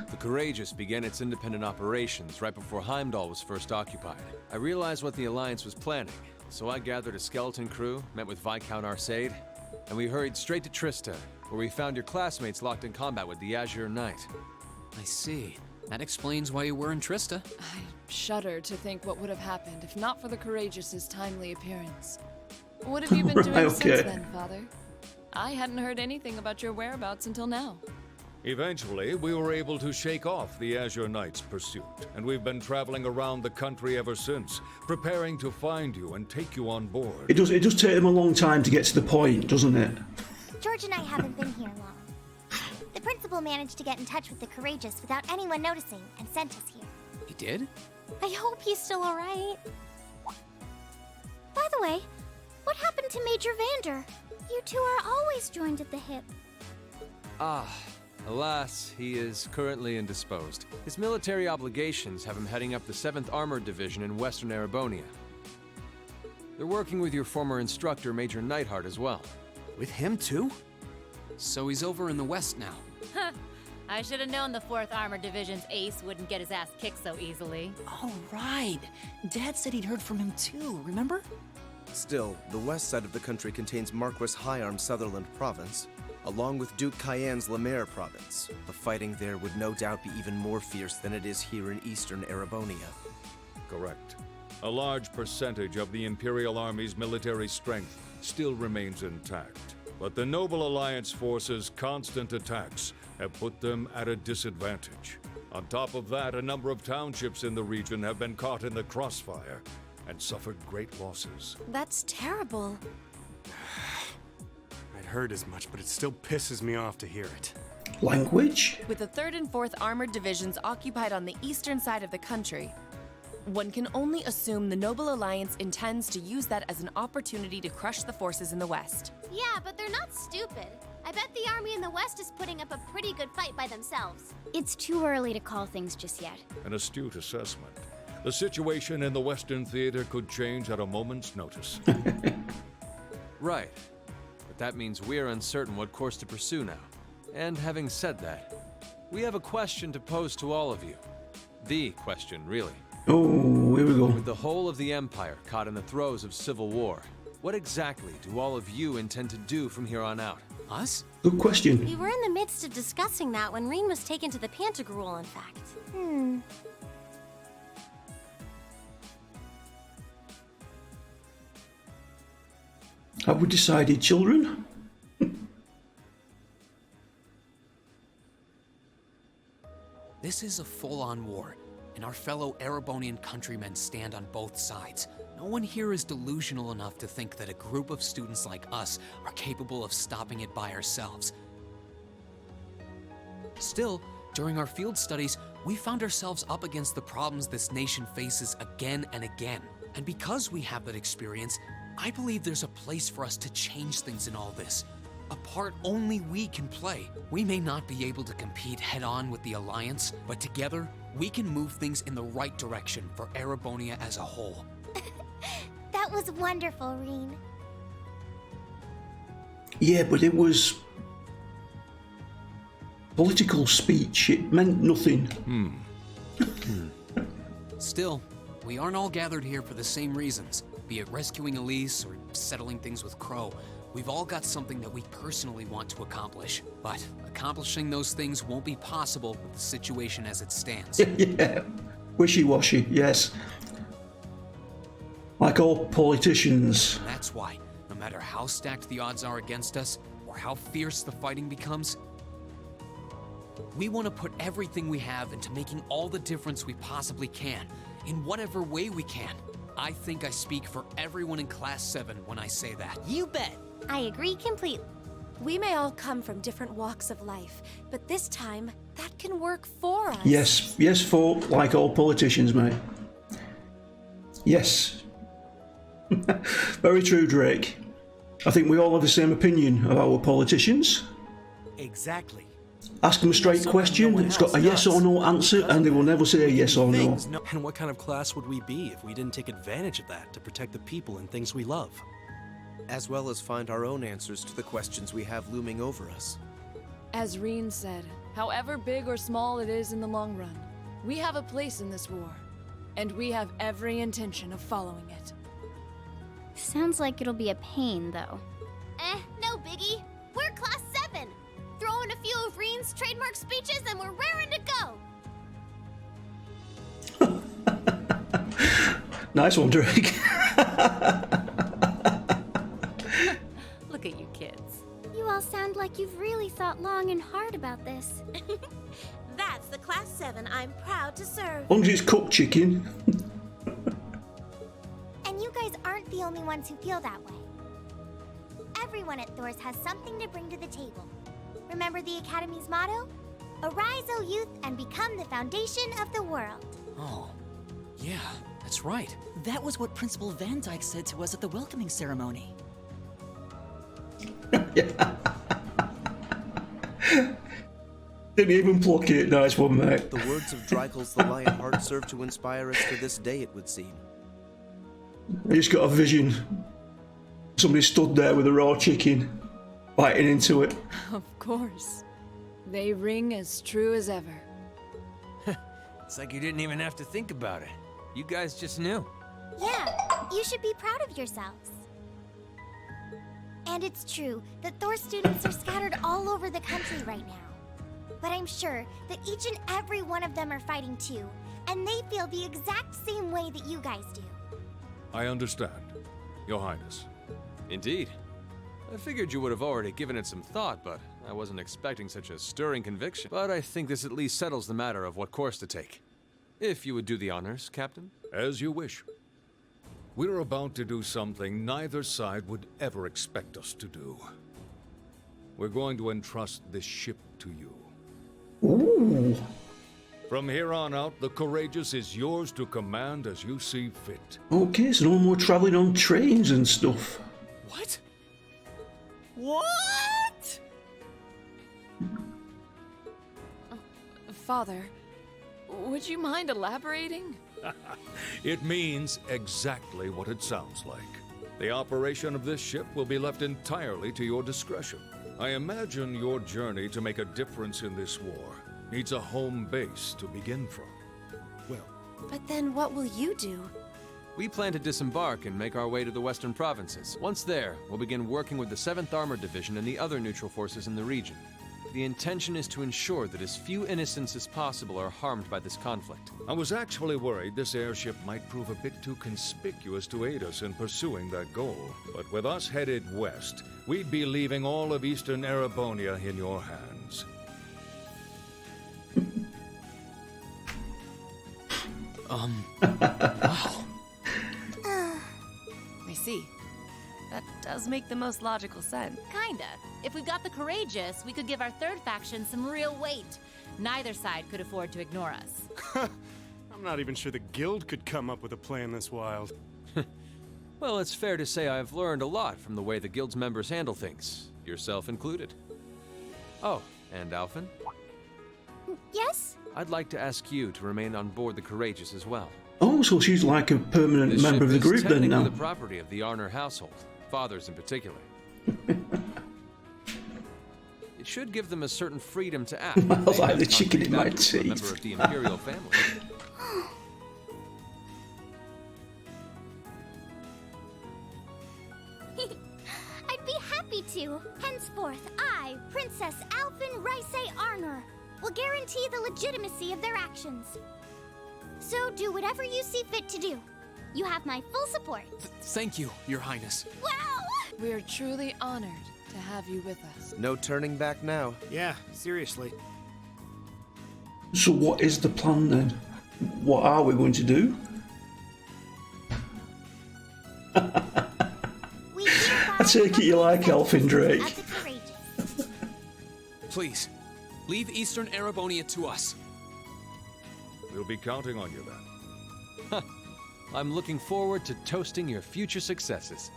The Courageous began its independent operations right before Heimdall was first occupied. I realized what the Alliance was planning, so I gathered a skeleton crew, met with Viscount Arcade, and we hurried straight to Trista, where we found your classmates locked in combat with the Azure Knight. I see. That explains why you were in Trista. I shudder to think what would have happened if not for the Courageous's timely appearance. What have you been doing since then, Father? I hadn't heard anything about your whereabouts until now. Eventually, we were able to shake off the Azure Knight's pursuit, and we've been traveling around the country ever since, preparing to find you and take you on board. It does take them a long time to get to the point, doesn't it? George and I haven't been here long. The principal managed to get in touch with the Courageous without anyone noticing and sent us here. He did? I hope he's still alright. By the way, what happened to Major Vander? You two are always joined at the hip. Alas, he is currently indisposed. His military obligations have him heading up the 7th Armored Division in Western Erebonia. They're working with your former instructor, Major Neidhart, as well. With him too? So he's over in the west now. I should have known the 4th Armored Division's ace wouldn't get his ass kicked so easily. Oh, right. Dad said he'd heard from him too, remember? Still, the west side of the country contains Marquis Hyarm's Sutherland province, along with Duke Cayenne's Lemaire province. The fighting there would no doubt be even more fierce than it is here in eastern Erebonia. Correct. A large percentage of the Imperial Army's military strength still remains intact, but the Noble Alliance forces' constant attacks have put them at a disadvantage. On top of that, a number of townships in the region have been caught in the crossfire and suffered great losses. That's terrible. I'd heard as much, but it still pisses me off to hear it. Language? With the 3rd and 4th Armored Divisions occupied on the eastern side of the country, one can only assume the Noble Alliance intends to use that as an opportunity to crush the forces in the west. Yeah, but they're not stupid. I bet the army in the west is putting up a pretty good fight by themselves. It's too early to call things just yet. An astute assessment. The situation in the Western Theater could change at a moment's notice. Right. But that means we're uncertain what course to pursue now. And having said that, we have a question to pose to all of you. The question, really. Oh, here we go. With the whole of the Empire caught in the throes of civil war, what exactly do all of you intend to do from here on out? Us? Good question. We were in the midst of discussing that when Reen was taken to the Pantagruel, in fact. Have we decided, children? This is a full-on war, and our fellow Erebonian countrymen stand on both sides. No one here is delusional enough to think that a group of students like us are capable of stopping it by ourselves. Still, during our field studies, we found ourselves up against the problems this nation faces again and again. And because we have that experience, I believe there's a place for us to change things in all this. A part only we can play. We may not be able to compete head-on with the Alliance, but together, we can move things in the right direction for Erebonia as a whole. That was wonderful, Reen. Yeah, but it was political speech. It meant nothing. Still, we aren't all gathered here for the same reasons. Be it rescuing Elise or settling things with Crow. We've all got something that we personally want to accomplish. But accomplishing those things won't be possible with the situation as it stands. Yeah. Wishy-washy, yes. Like all politicians. And that's why, no matter how stacked the odds are against us, or how fierce the fighting becomes, we want to put everything we have into making all the difference we possibly can, in whatever way we can. I think I speak for everyone in Class 7 when I say that. You bet. I agree completely. We may all come from different walks of life, but this time, that can work for us. Yes, folk, like all politicians, mate. Yes. Very true, Drake. I think we all have the same opinion of our politicians. Exactly. Ask them a straight question, it's got a yes or no answer, and they will never say a yes or no. And what kind of class would we be if we didn't take advantage of that to protect the people and things we love? As well as find our own answers to the questions we have looming over us. As Reen said, however big or small it is in the long run, we have a place in this war, and we have every intention of following it. Sounds like it'll be a pain, though. No biggie. We're Class 7. Throw in a few of Reen's trademark speeches and we're raring to go. Nice one, Drake. Look at you kids. You all sound like you've really thought long and hard about this. That's the Class 7 I'm proud to serve. It's cooked chicken. And you guys aren't the only ones who feel that way. Everyone at Thor's has something to bring to the table. Remember the Academy's motto? Arise, O youth, and become the foundation of the world. Oh, yeah, that's right. That was what Principal Van Dyke said to us at the welcoming ceremony. Didn't even pluck it. Nice one, mate. The words of Drykel's the Lionheart serve to inspire us to this day, it would seem. I just got a vision. Somebody stood there with a raw chicken, biting into it. Of course. They ring as true as ever. It's like you didn't even have to think about it. You guys just knew. Yeah, you should be proud of yourselves. And it's true that Thor students are scattered all over the country right now. But I'm sure that each and every one of them are fighting too, and they feel the exact same way that you guys do. I understand, Your Highness. Indeed. I figured you would have already given it some thought, but I wasn't expecting such a stirring conviction. But I think this at least settles the matter of what course to take. If you would do the honors, Captain. As you wish. We're about to do something neither side would ever expect us to do. We're going to entrust this ship to you. Ooh. From here on out, the Courageous is yours to command as you see fit. Okay, so no more travelling on trains and stuff. What? What? Father, would you mind elaborating? It means exactly what it sounds like. The operation of this ship will be left entirely to your discretion. I imagine your journey to make a difference in this war needs a home base to begin from. Well, but then what will you do? We plan to disembark and make our way to the western provinces. Once there, we'll begin working with the 7th Armored Division and the other neutral forces in the region. The intention is to ensure that as few innocents as possible are harmed by this conflict. I was actually worried this airship might prove a bit too conspicuous to aid us in pursuing that goal. But with us headed west, we'd be leaving all of eastern Erebonia in your hands. Wow. I see. That does make the most logical sense. Kinda. If we've got the Courageous, we could give our third faction some real weight. Neither side could afford to ignore us. I'm not even sure the Guild could come up with a plan this wild. Well, it's fair to say I've learned a lot from the way the Guild's members handle things, yourself included. Oh, and Alphen? Yes? I'd like to ask you to remain on board the Courageous as well. Oh, so she's like a permanent This member of the ship is group then now. technically the property of the Arner household, fathers in particular. It should give them a certain freedom to act. I like the chicken in my teeth. A member of the Imperial family. I'd be happy to. Henceforth, I, Princess Alphen Raise Arnor, will guarantee the legitimacy of their actions. So do whatever you see fit to do. You have my full support. Thank you, Your Highness. Wow! We are truly honored to have you with us. No turning back now. Yeah, seriously. So what is the plan then? What are we going to do? I take it you like Elfin Drake. Please, leave Eastern Arabonia to us. We'll be counting on you then. I'm looking forward to toasting your future successes.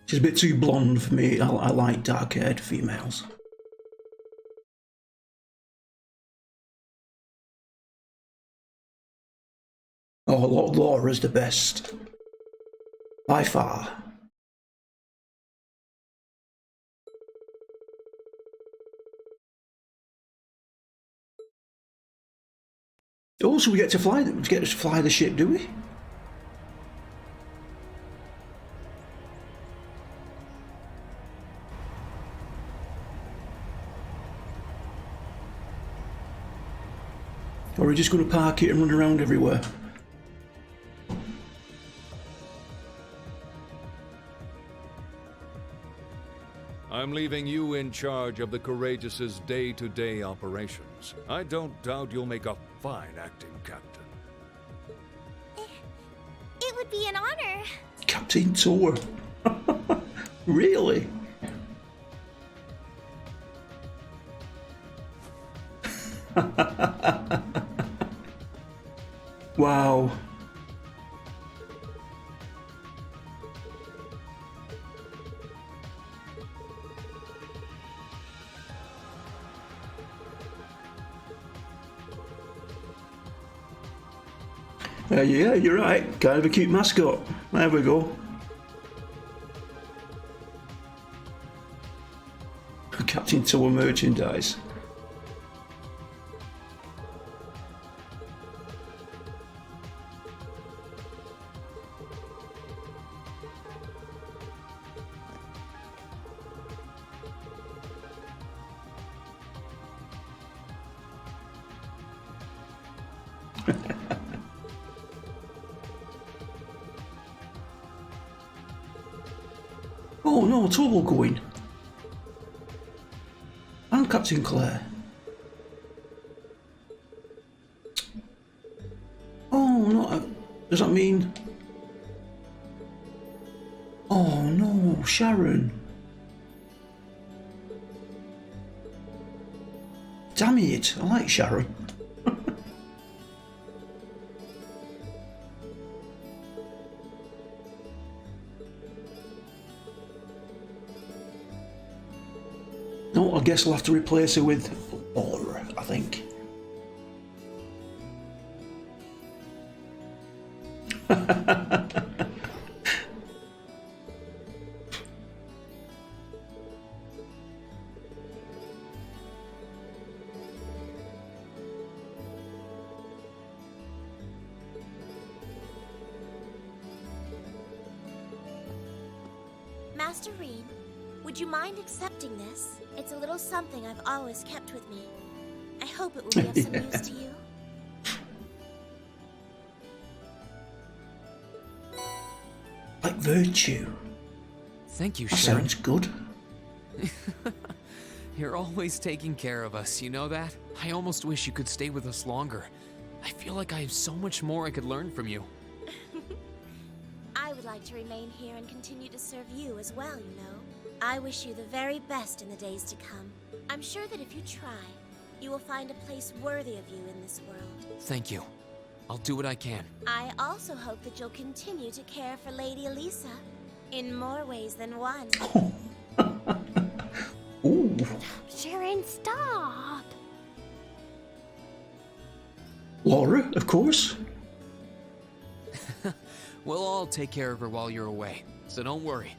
She's a bit too blonde for me. I like dark-haired females. Oh, Lord Laura's the best. By far. Also, we get to fly the ship, do we? Or are we just going to park it and run around everywhere? I'm leaving you in charge of the Courageous' day-to-day operations. I don't doubt you'll make a fine acting captain. It would be an honor. Captain Tour. Really? Wow. Yeah, you're right. Kind of a cute mascot. There we go. Captain Tour merchandise. Oh no, Turbo going. And Captain Claire. Oh no, does that mean... Oh no, Sharon. Damn it, I like Sharon. No, I guess I'll have to replace her with Laura, I think. Master Reed, would you mind accepting this? It's a little something I've always kept with me. I hope it will be of some use to you. Like virtue. Thank you, That Sharon. sounds good. You're always taking care of us, you know that? I almost wish you could stay with us longer. I feel like I have so much more I could learn from you. I would like to remain here and continue to serve you as well, you know. I wish you the very best in the days to come. I'm sure that if you try, you will find a place worthy of you in this world. Thank you. I'll do what I can. I also hope that you'll continue to care for Lady Elisa in more ways than one. Ooh. Sharon, stop. Laura, of course. We'll all take care of her while you're away, so don't worry.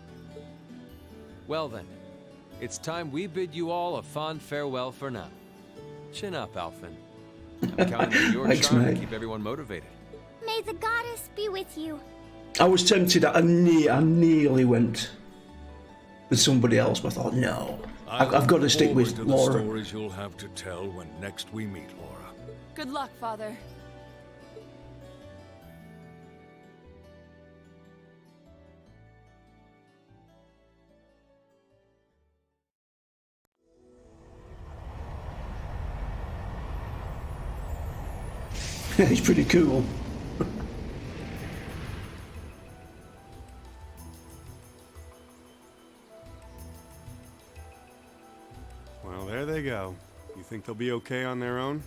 Well then, it's time we bid you all a fond farewell for now. Chin up, Alphen. I'm counting on your Thanks, charm mate. to keep everyone motivated. May the goddess be with you. I was tempted. I nearly went with somebody else, but I thought, no. I've got to stick with to Laura. The stories you'll have to tell when next we meet, Laura. Good luck, Father. He's pretty cool. Well, there they go. You think they'll be okay on their own?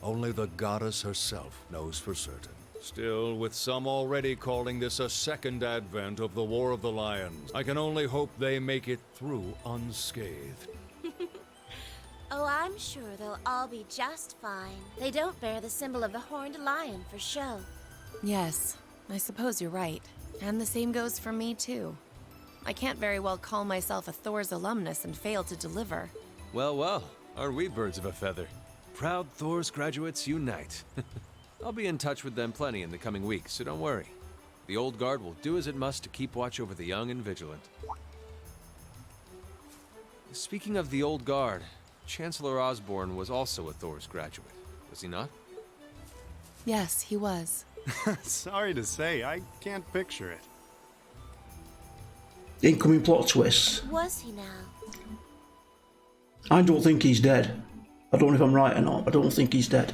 Only the goddess herself knows for certain. Still, with some already calling this a second advent of the War of the Lions, I can only hope they make it through unscathed. Oh, I'm sure they'll all be just fine. They don't bear the symbol of the horned lion for show. Yes, I suppose you're right. And the same goes for me, too. I can't very well call myself a Thor's alumnus and fail to deliver. Well, well, aren't we birds of a feather? Proud Thor's graduates unite. I'll be in touch with them plenty in the coming weeks, so don't worry. The old guard will do as it must to keep watch over the young and vigilant. Speaking of the old guard, Chancellor Osborne was also a Thor's graduate, was he not? Yes, he was. Sorry to say, I can't picture it. Incoming plot twists. Was he now? I don't think he's dead. I don't know if I'm right or not, but I don't think he's dead.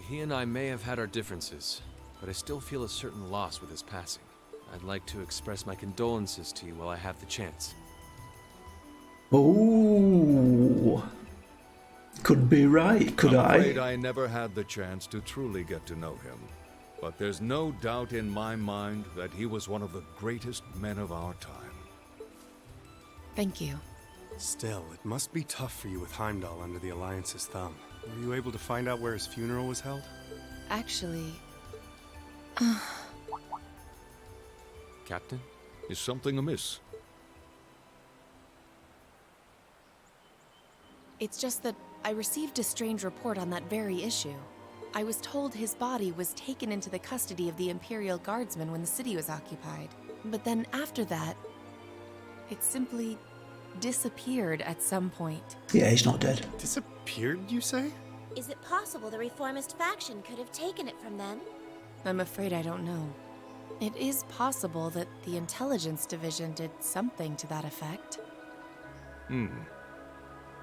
He and I may have had our differences, but I still feel a certain loss with his passing. I'd like to express my condolences to you while I have the chance. Oh, could be right, could I'm I? afraid I never had the chance to truly get to know him. But there's no doubt in my mind that he was one of the greatest men of our time. Thank you. Still, it must be tough for you with Heimdall under the Alliance's thumb. Were you able to find out where his funeral was held? Actually... Captain? Is something amiss? It's just that I received a strange report on that very issue. I was told his body was taken into the custody of the Imperial Guardsmen when the city was occupied. But then after that, it simply disappeared at some point. Yeah, he's not dead. Disappeared, you say? Is it possible the Reformist faction could have taken it from them? I'm afraid I don't know. It is possible that the Intelligence Division did something to that effect.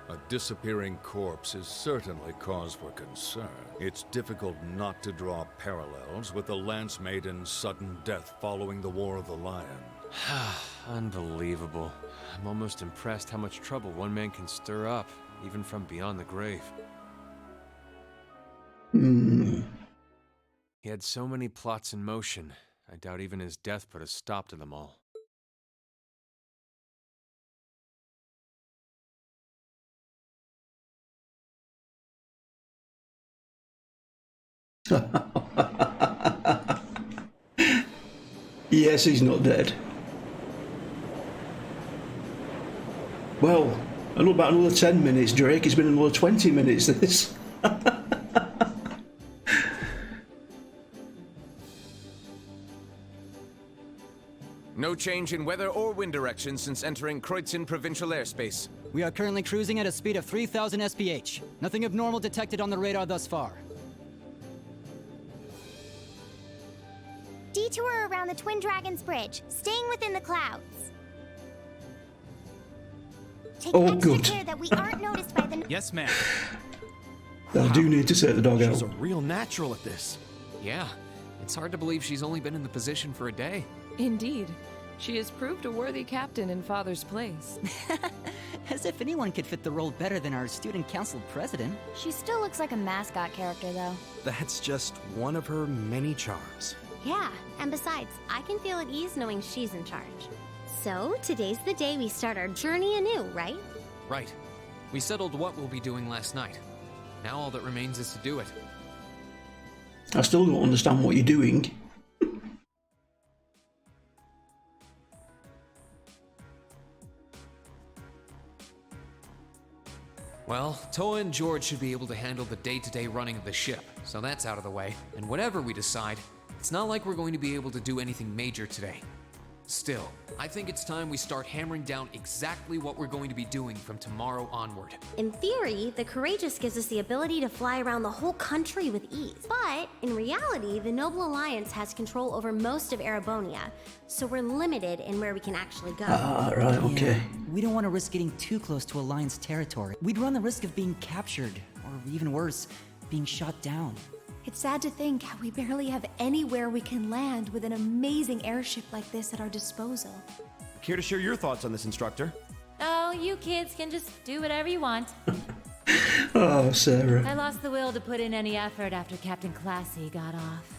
A disappearing corpse is certainly cause for concern. It's difficult not to draw parallels with the Lance Maiden's sudden death following the War of the Lion. Unbelievable. I'm almost impressed how much trouble one man can stir up, even from beyond the grave. He had so many plots in motion, I doubt even his death put a stop to them all. Yes, he's not dead. Well, I know about another 10 minutes, Drake. It's been another 20 minutes, this. No change in weather or wind direction since entering Kreutzen provincial airspace. We are currently cruising at a speed of 3,000 SPH. Nothing abnormal detected on the radar thus far. Detour around the Twin Dragons Bridge, staying within the clouds. Take extra care that we aren't noticed by the... Yes, ma'am. I do need to set the dog out. She's a real natural at this. Yeah, it's hard to believe she's only been in the position for a day. Indeed. She has proved a worthy captain in Father's place. As if anyone could fit the role better than our student council president. She still looks like a mascot character, though. That's just one of her many charms. Yeah, and besides, I can feel at ease knowing she's in charge. So, today's the day we start our journey anew, right? Right. We settled what we'll be doing last night. Now all that remains is to do it. I still don't understand what you're doing. Well, Toa and George should be able to handle the day-to-day running of the ship, so that's out of the way. And whatever we decide, it's not like we're going to be able to do anything major today. Still, I think it's time we start hammering down exactly what we're going to be doing from tomorrow onward. In theory, the Courageous gives us the ability to fly around the whole country with ease. But, in reality, the Noble Alliance has control over most of Erebonia, so we're limited in where we can actually go. Right, okay. Yeah, we don't want to risk getting too close to Alliance territory. We'd run the risk of being captured, or even worse, being shot down. It's sad to think how we barely have anywhere we can land with an amazing airship like this at our disposal. Care to share your thoughts on this, instructor? Oh, you kids can just do whatever you want. Oh, Sarah. I lost the will to put in any effort after Captain Classy got off.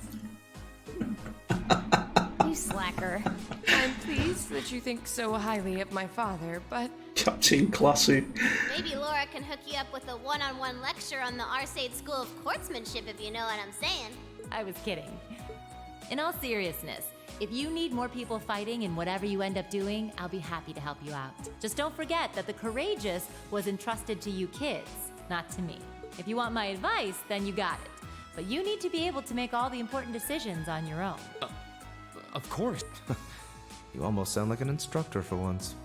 You slacker. I'm pleased that you think so highly of my father, but... Captain Classy. Maybe Laura can hook you up with a one-on-one lecture on the Arcade School of Courtsmanship, if you know what I'm saying. I was kidding. In all seriousness, if you need more people fighting in whatever you end up doing, I'll be happy to help you out. Just don't forget that the Courageous was entrusted to you kids, not to me. If you want my advice, then you got it. But you need to be able to make all the important decisions on your own. Of course. You almost sound like an instructor for once.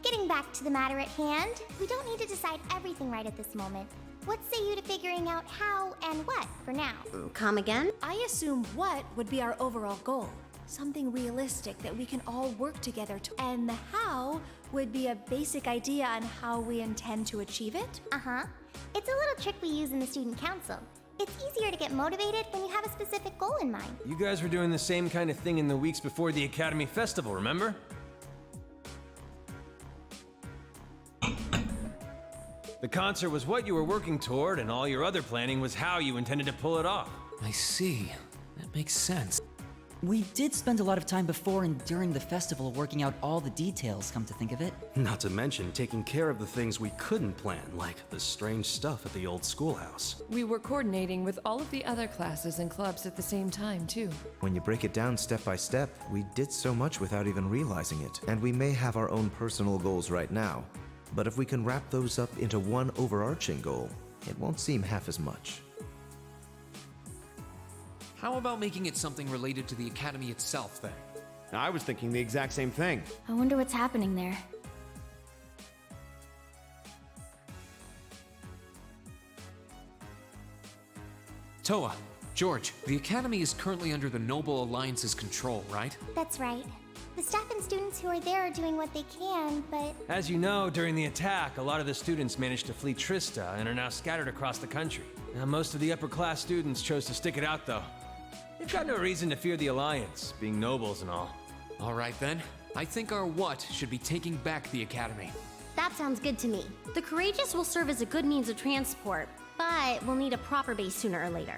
Getting back to the matter at hand, we don't need to decide everything right at this moment. What say you to figuring out how and what for now? Come again? I assume what would be our overall goal. Something realistic that we can all work together to. And the how would be a basic idea on how we intend to achieve it? Uh-huh. It's a little trick we use in the student council. It's easier to get motivated when you have a specific goal in mind. You guys were doing the same kind of thing in the weeks before the Academy Festival, remember? The concert was what you were working toward, and all your other planning was how you intended to pull it off. I see. That makes sense. We did spend a lot of time before and during the festival working out all the details, come to think of it. Not to mention taking care of the things we couldn't plan, like the strange stuff at the old schoolhouse. We were coordinating with all of the other classes and clubs at the same time, too. When you break it down step by step, we did so much without even realizing it. And we may have our own personal goals right now, but if we can wrap those up into one overarching goal, it won't seem half as much. How about making it something related to the Academy itself, then? I was thinking the exact same thing. I wonder what's happening there. Toa, George, the Academy is currently under the Noble Alliance's control, right? That's right. The staff and students who are there are doing what they can, but... As you know, during the attack, a lot of the students managed to flee Trista and are now scattered across the country. Now, most of the upper-class students chose to stick it out, though. They've got no reason to fear the Alliance, being nobles and all. All right, then. I think our what should be taking back the Academy. That sounds good to me. The Courageous will serve as a good means of transport, but we'll need a proper base sooner or later.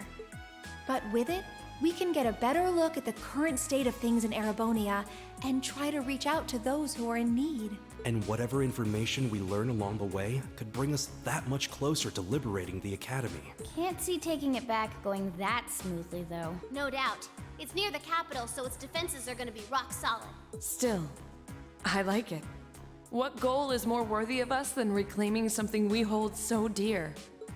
But with it, we can get a better look at the current state of things in Erebonia and try to reach out to those who are in need. And whatever information we learn along the way could bring us that much closer to liberating the Academy. Can't see taking it back going that smoothly, though. No doubt. It's near the capital, so its defenses are gonna be rock solid. Still, I like it. What goal is more worthy of us than reclaiming something we hold so dear?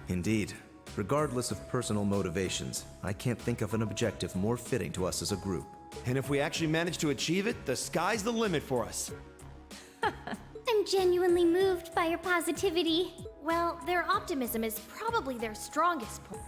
Indeed. Regardless of personal motivations, I can't think of an objective more fitting to us as a group. And if we actually manage to achieve it, the sky's the limit for us. I'm genuinely moved by your positivity. Well, their optimism is probably their strongest point.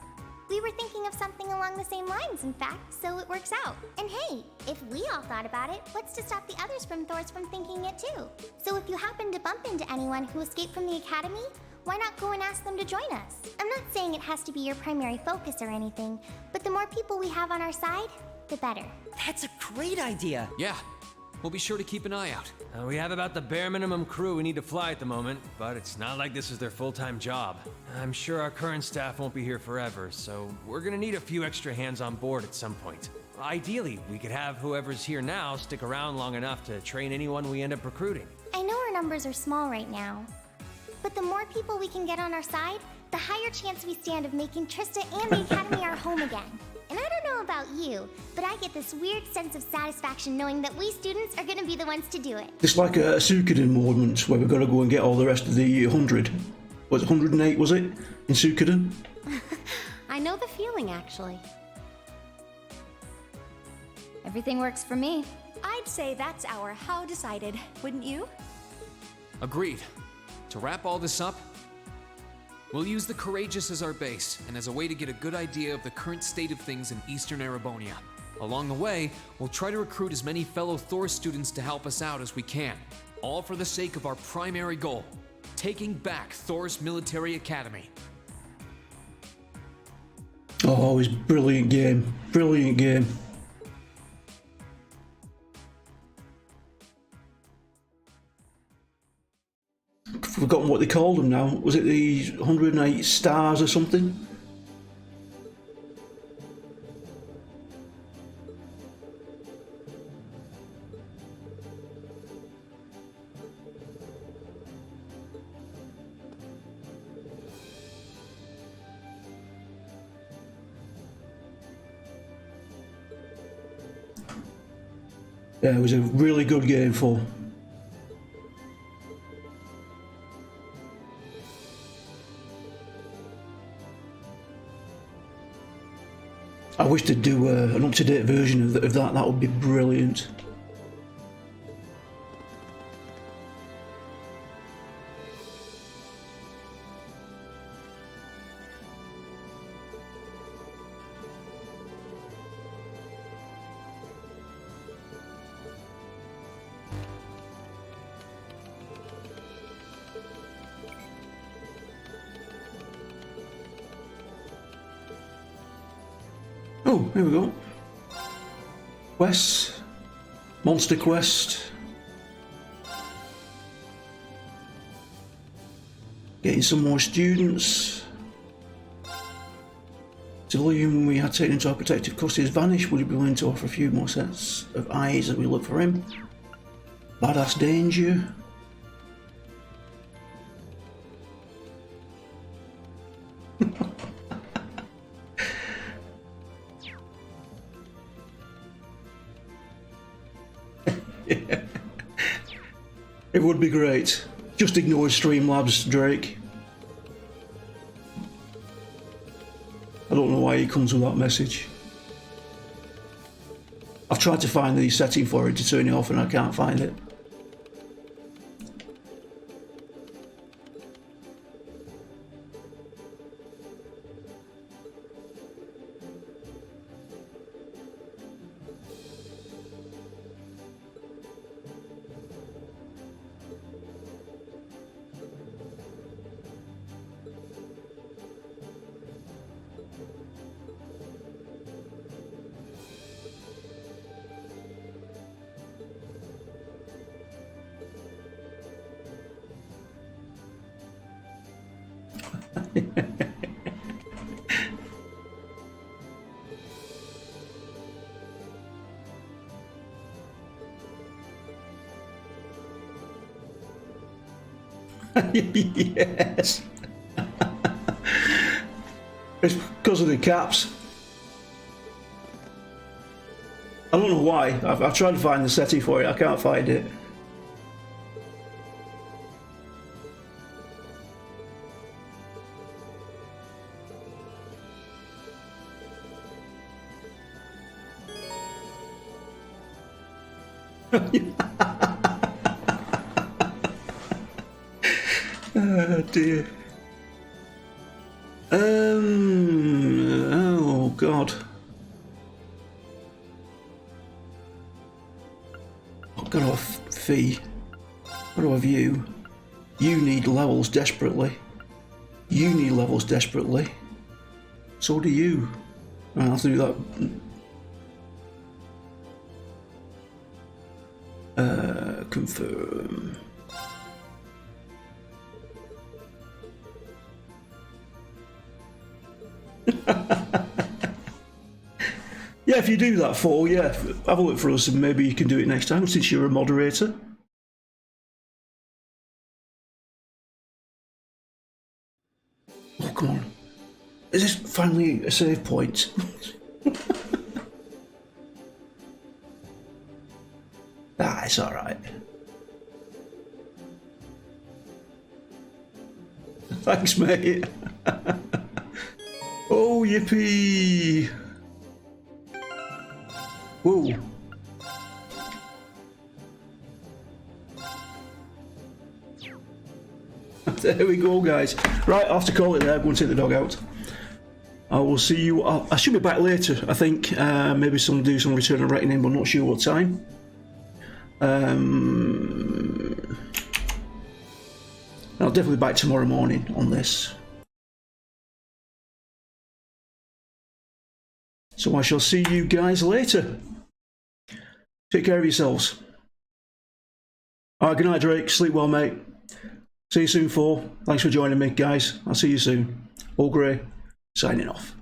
We were thinking of something along the same lines, in fact, so it works out. And hey, if we all thought about it, what's to stop the others from thinking it too? So if you happen to bump into anyone who escaped from the Academy, why not go and ask them to join us? I'm not saying it has to be your primary focus or anything, but the more people we have on our side, the better. That's a great idea! Yeah, we'll be sure to keep an eye out. We have about the bare minimum crew we need to fly at the moment, but it's not like this is their full-time job. I'm sure our current staff won't be here forever, so we're gonna need a few extra hands on board at some point. Ideally, we could have whoever's here now stick around long enough to train anyone we end up recruiting. I know our numbers are small right now, but the more people we can get on our side, the higher chance we stand of making Trista and the Academy our home again. And I don't know about you, but I get this weird sense of satisfaction knowing that we students are going to be the ones to do it. It's like a Suikoden moment where we've got to go and get all the rest of the 100. Was it 108, was it? In Suikoden? I know the feeling, actually. Everything works for me. I'd say that's our how decided, wouldn't you? Agreed. To wrap all this up, we'll use the Courageous as our base, and as a way to get a good idea of the current state of things in Eastern Erebonia. Along the way, we'll try to recruit as many fellow Thor students to help us out as we can. All for the sake of our primary goal, taking back Thor's military academy. Oh, it was a brilliant game. Brilliant game. I've forgotten what they called them now. Was it the 108 stars or something? Yeah, it was a really good game for. I wish they'd do an up-to-date version of that. That would be brilliant. Oh, here we go. Quest. Monster Quest. Getting some more students. Civilian we had taken into our protective custody has vanished. Would you be willing to offer a few more sets of eyes as we look for him? Badass Danger. It would be great. Just ignore Streamlabs, Drake. I don't know why he comes with that message. I've tried to find the setting for it to turn it off and I can't find it. Yes. It's because of the caps. I don't know why. I've tried to find the setting for it. I can't find it. Oh dear. Oh god. I've got to have Fee. What do I have you? You need levels desperately. You need levels desperately. So do you. I'll have to do that. Confirm. Yeah, if you do that for, yeah, have a look for us and maybe you can do it next time since you're a moderator. Oh, come on. Is this finally a save point? Ah, it's alright. Thanks, mate. Oh, yippee! Whoa. There we go, guys. Right, I have to call it there. Go and take the dog out. I will see you. I should be back later, I think. Maybe do some return of reckoning, but not sure what time. I'll definitely be back tomorrow morning on this. So I shall see you guys later. Take care of yourselves. Alright, good night, Drake. Sleep well, mate. See you soon, 4. Thanks for joining me, guys. I'll see you soon. Olgrey, signing off.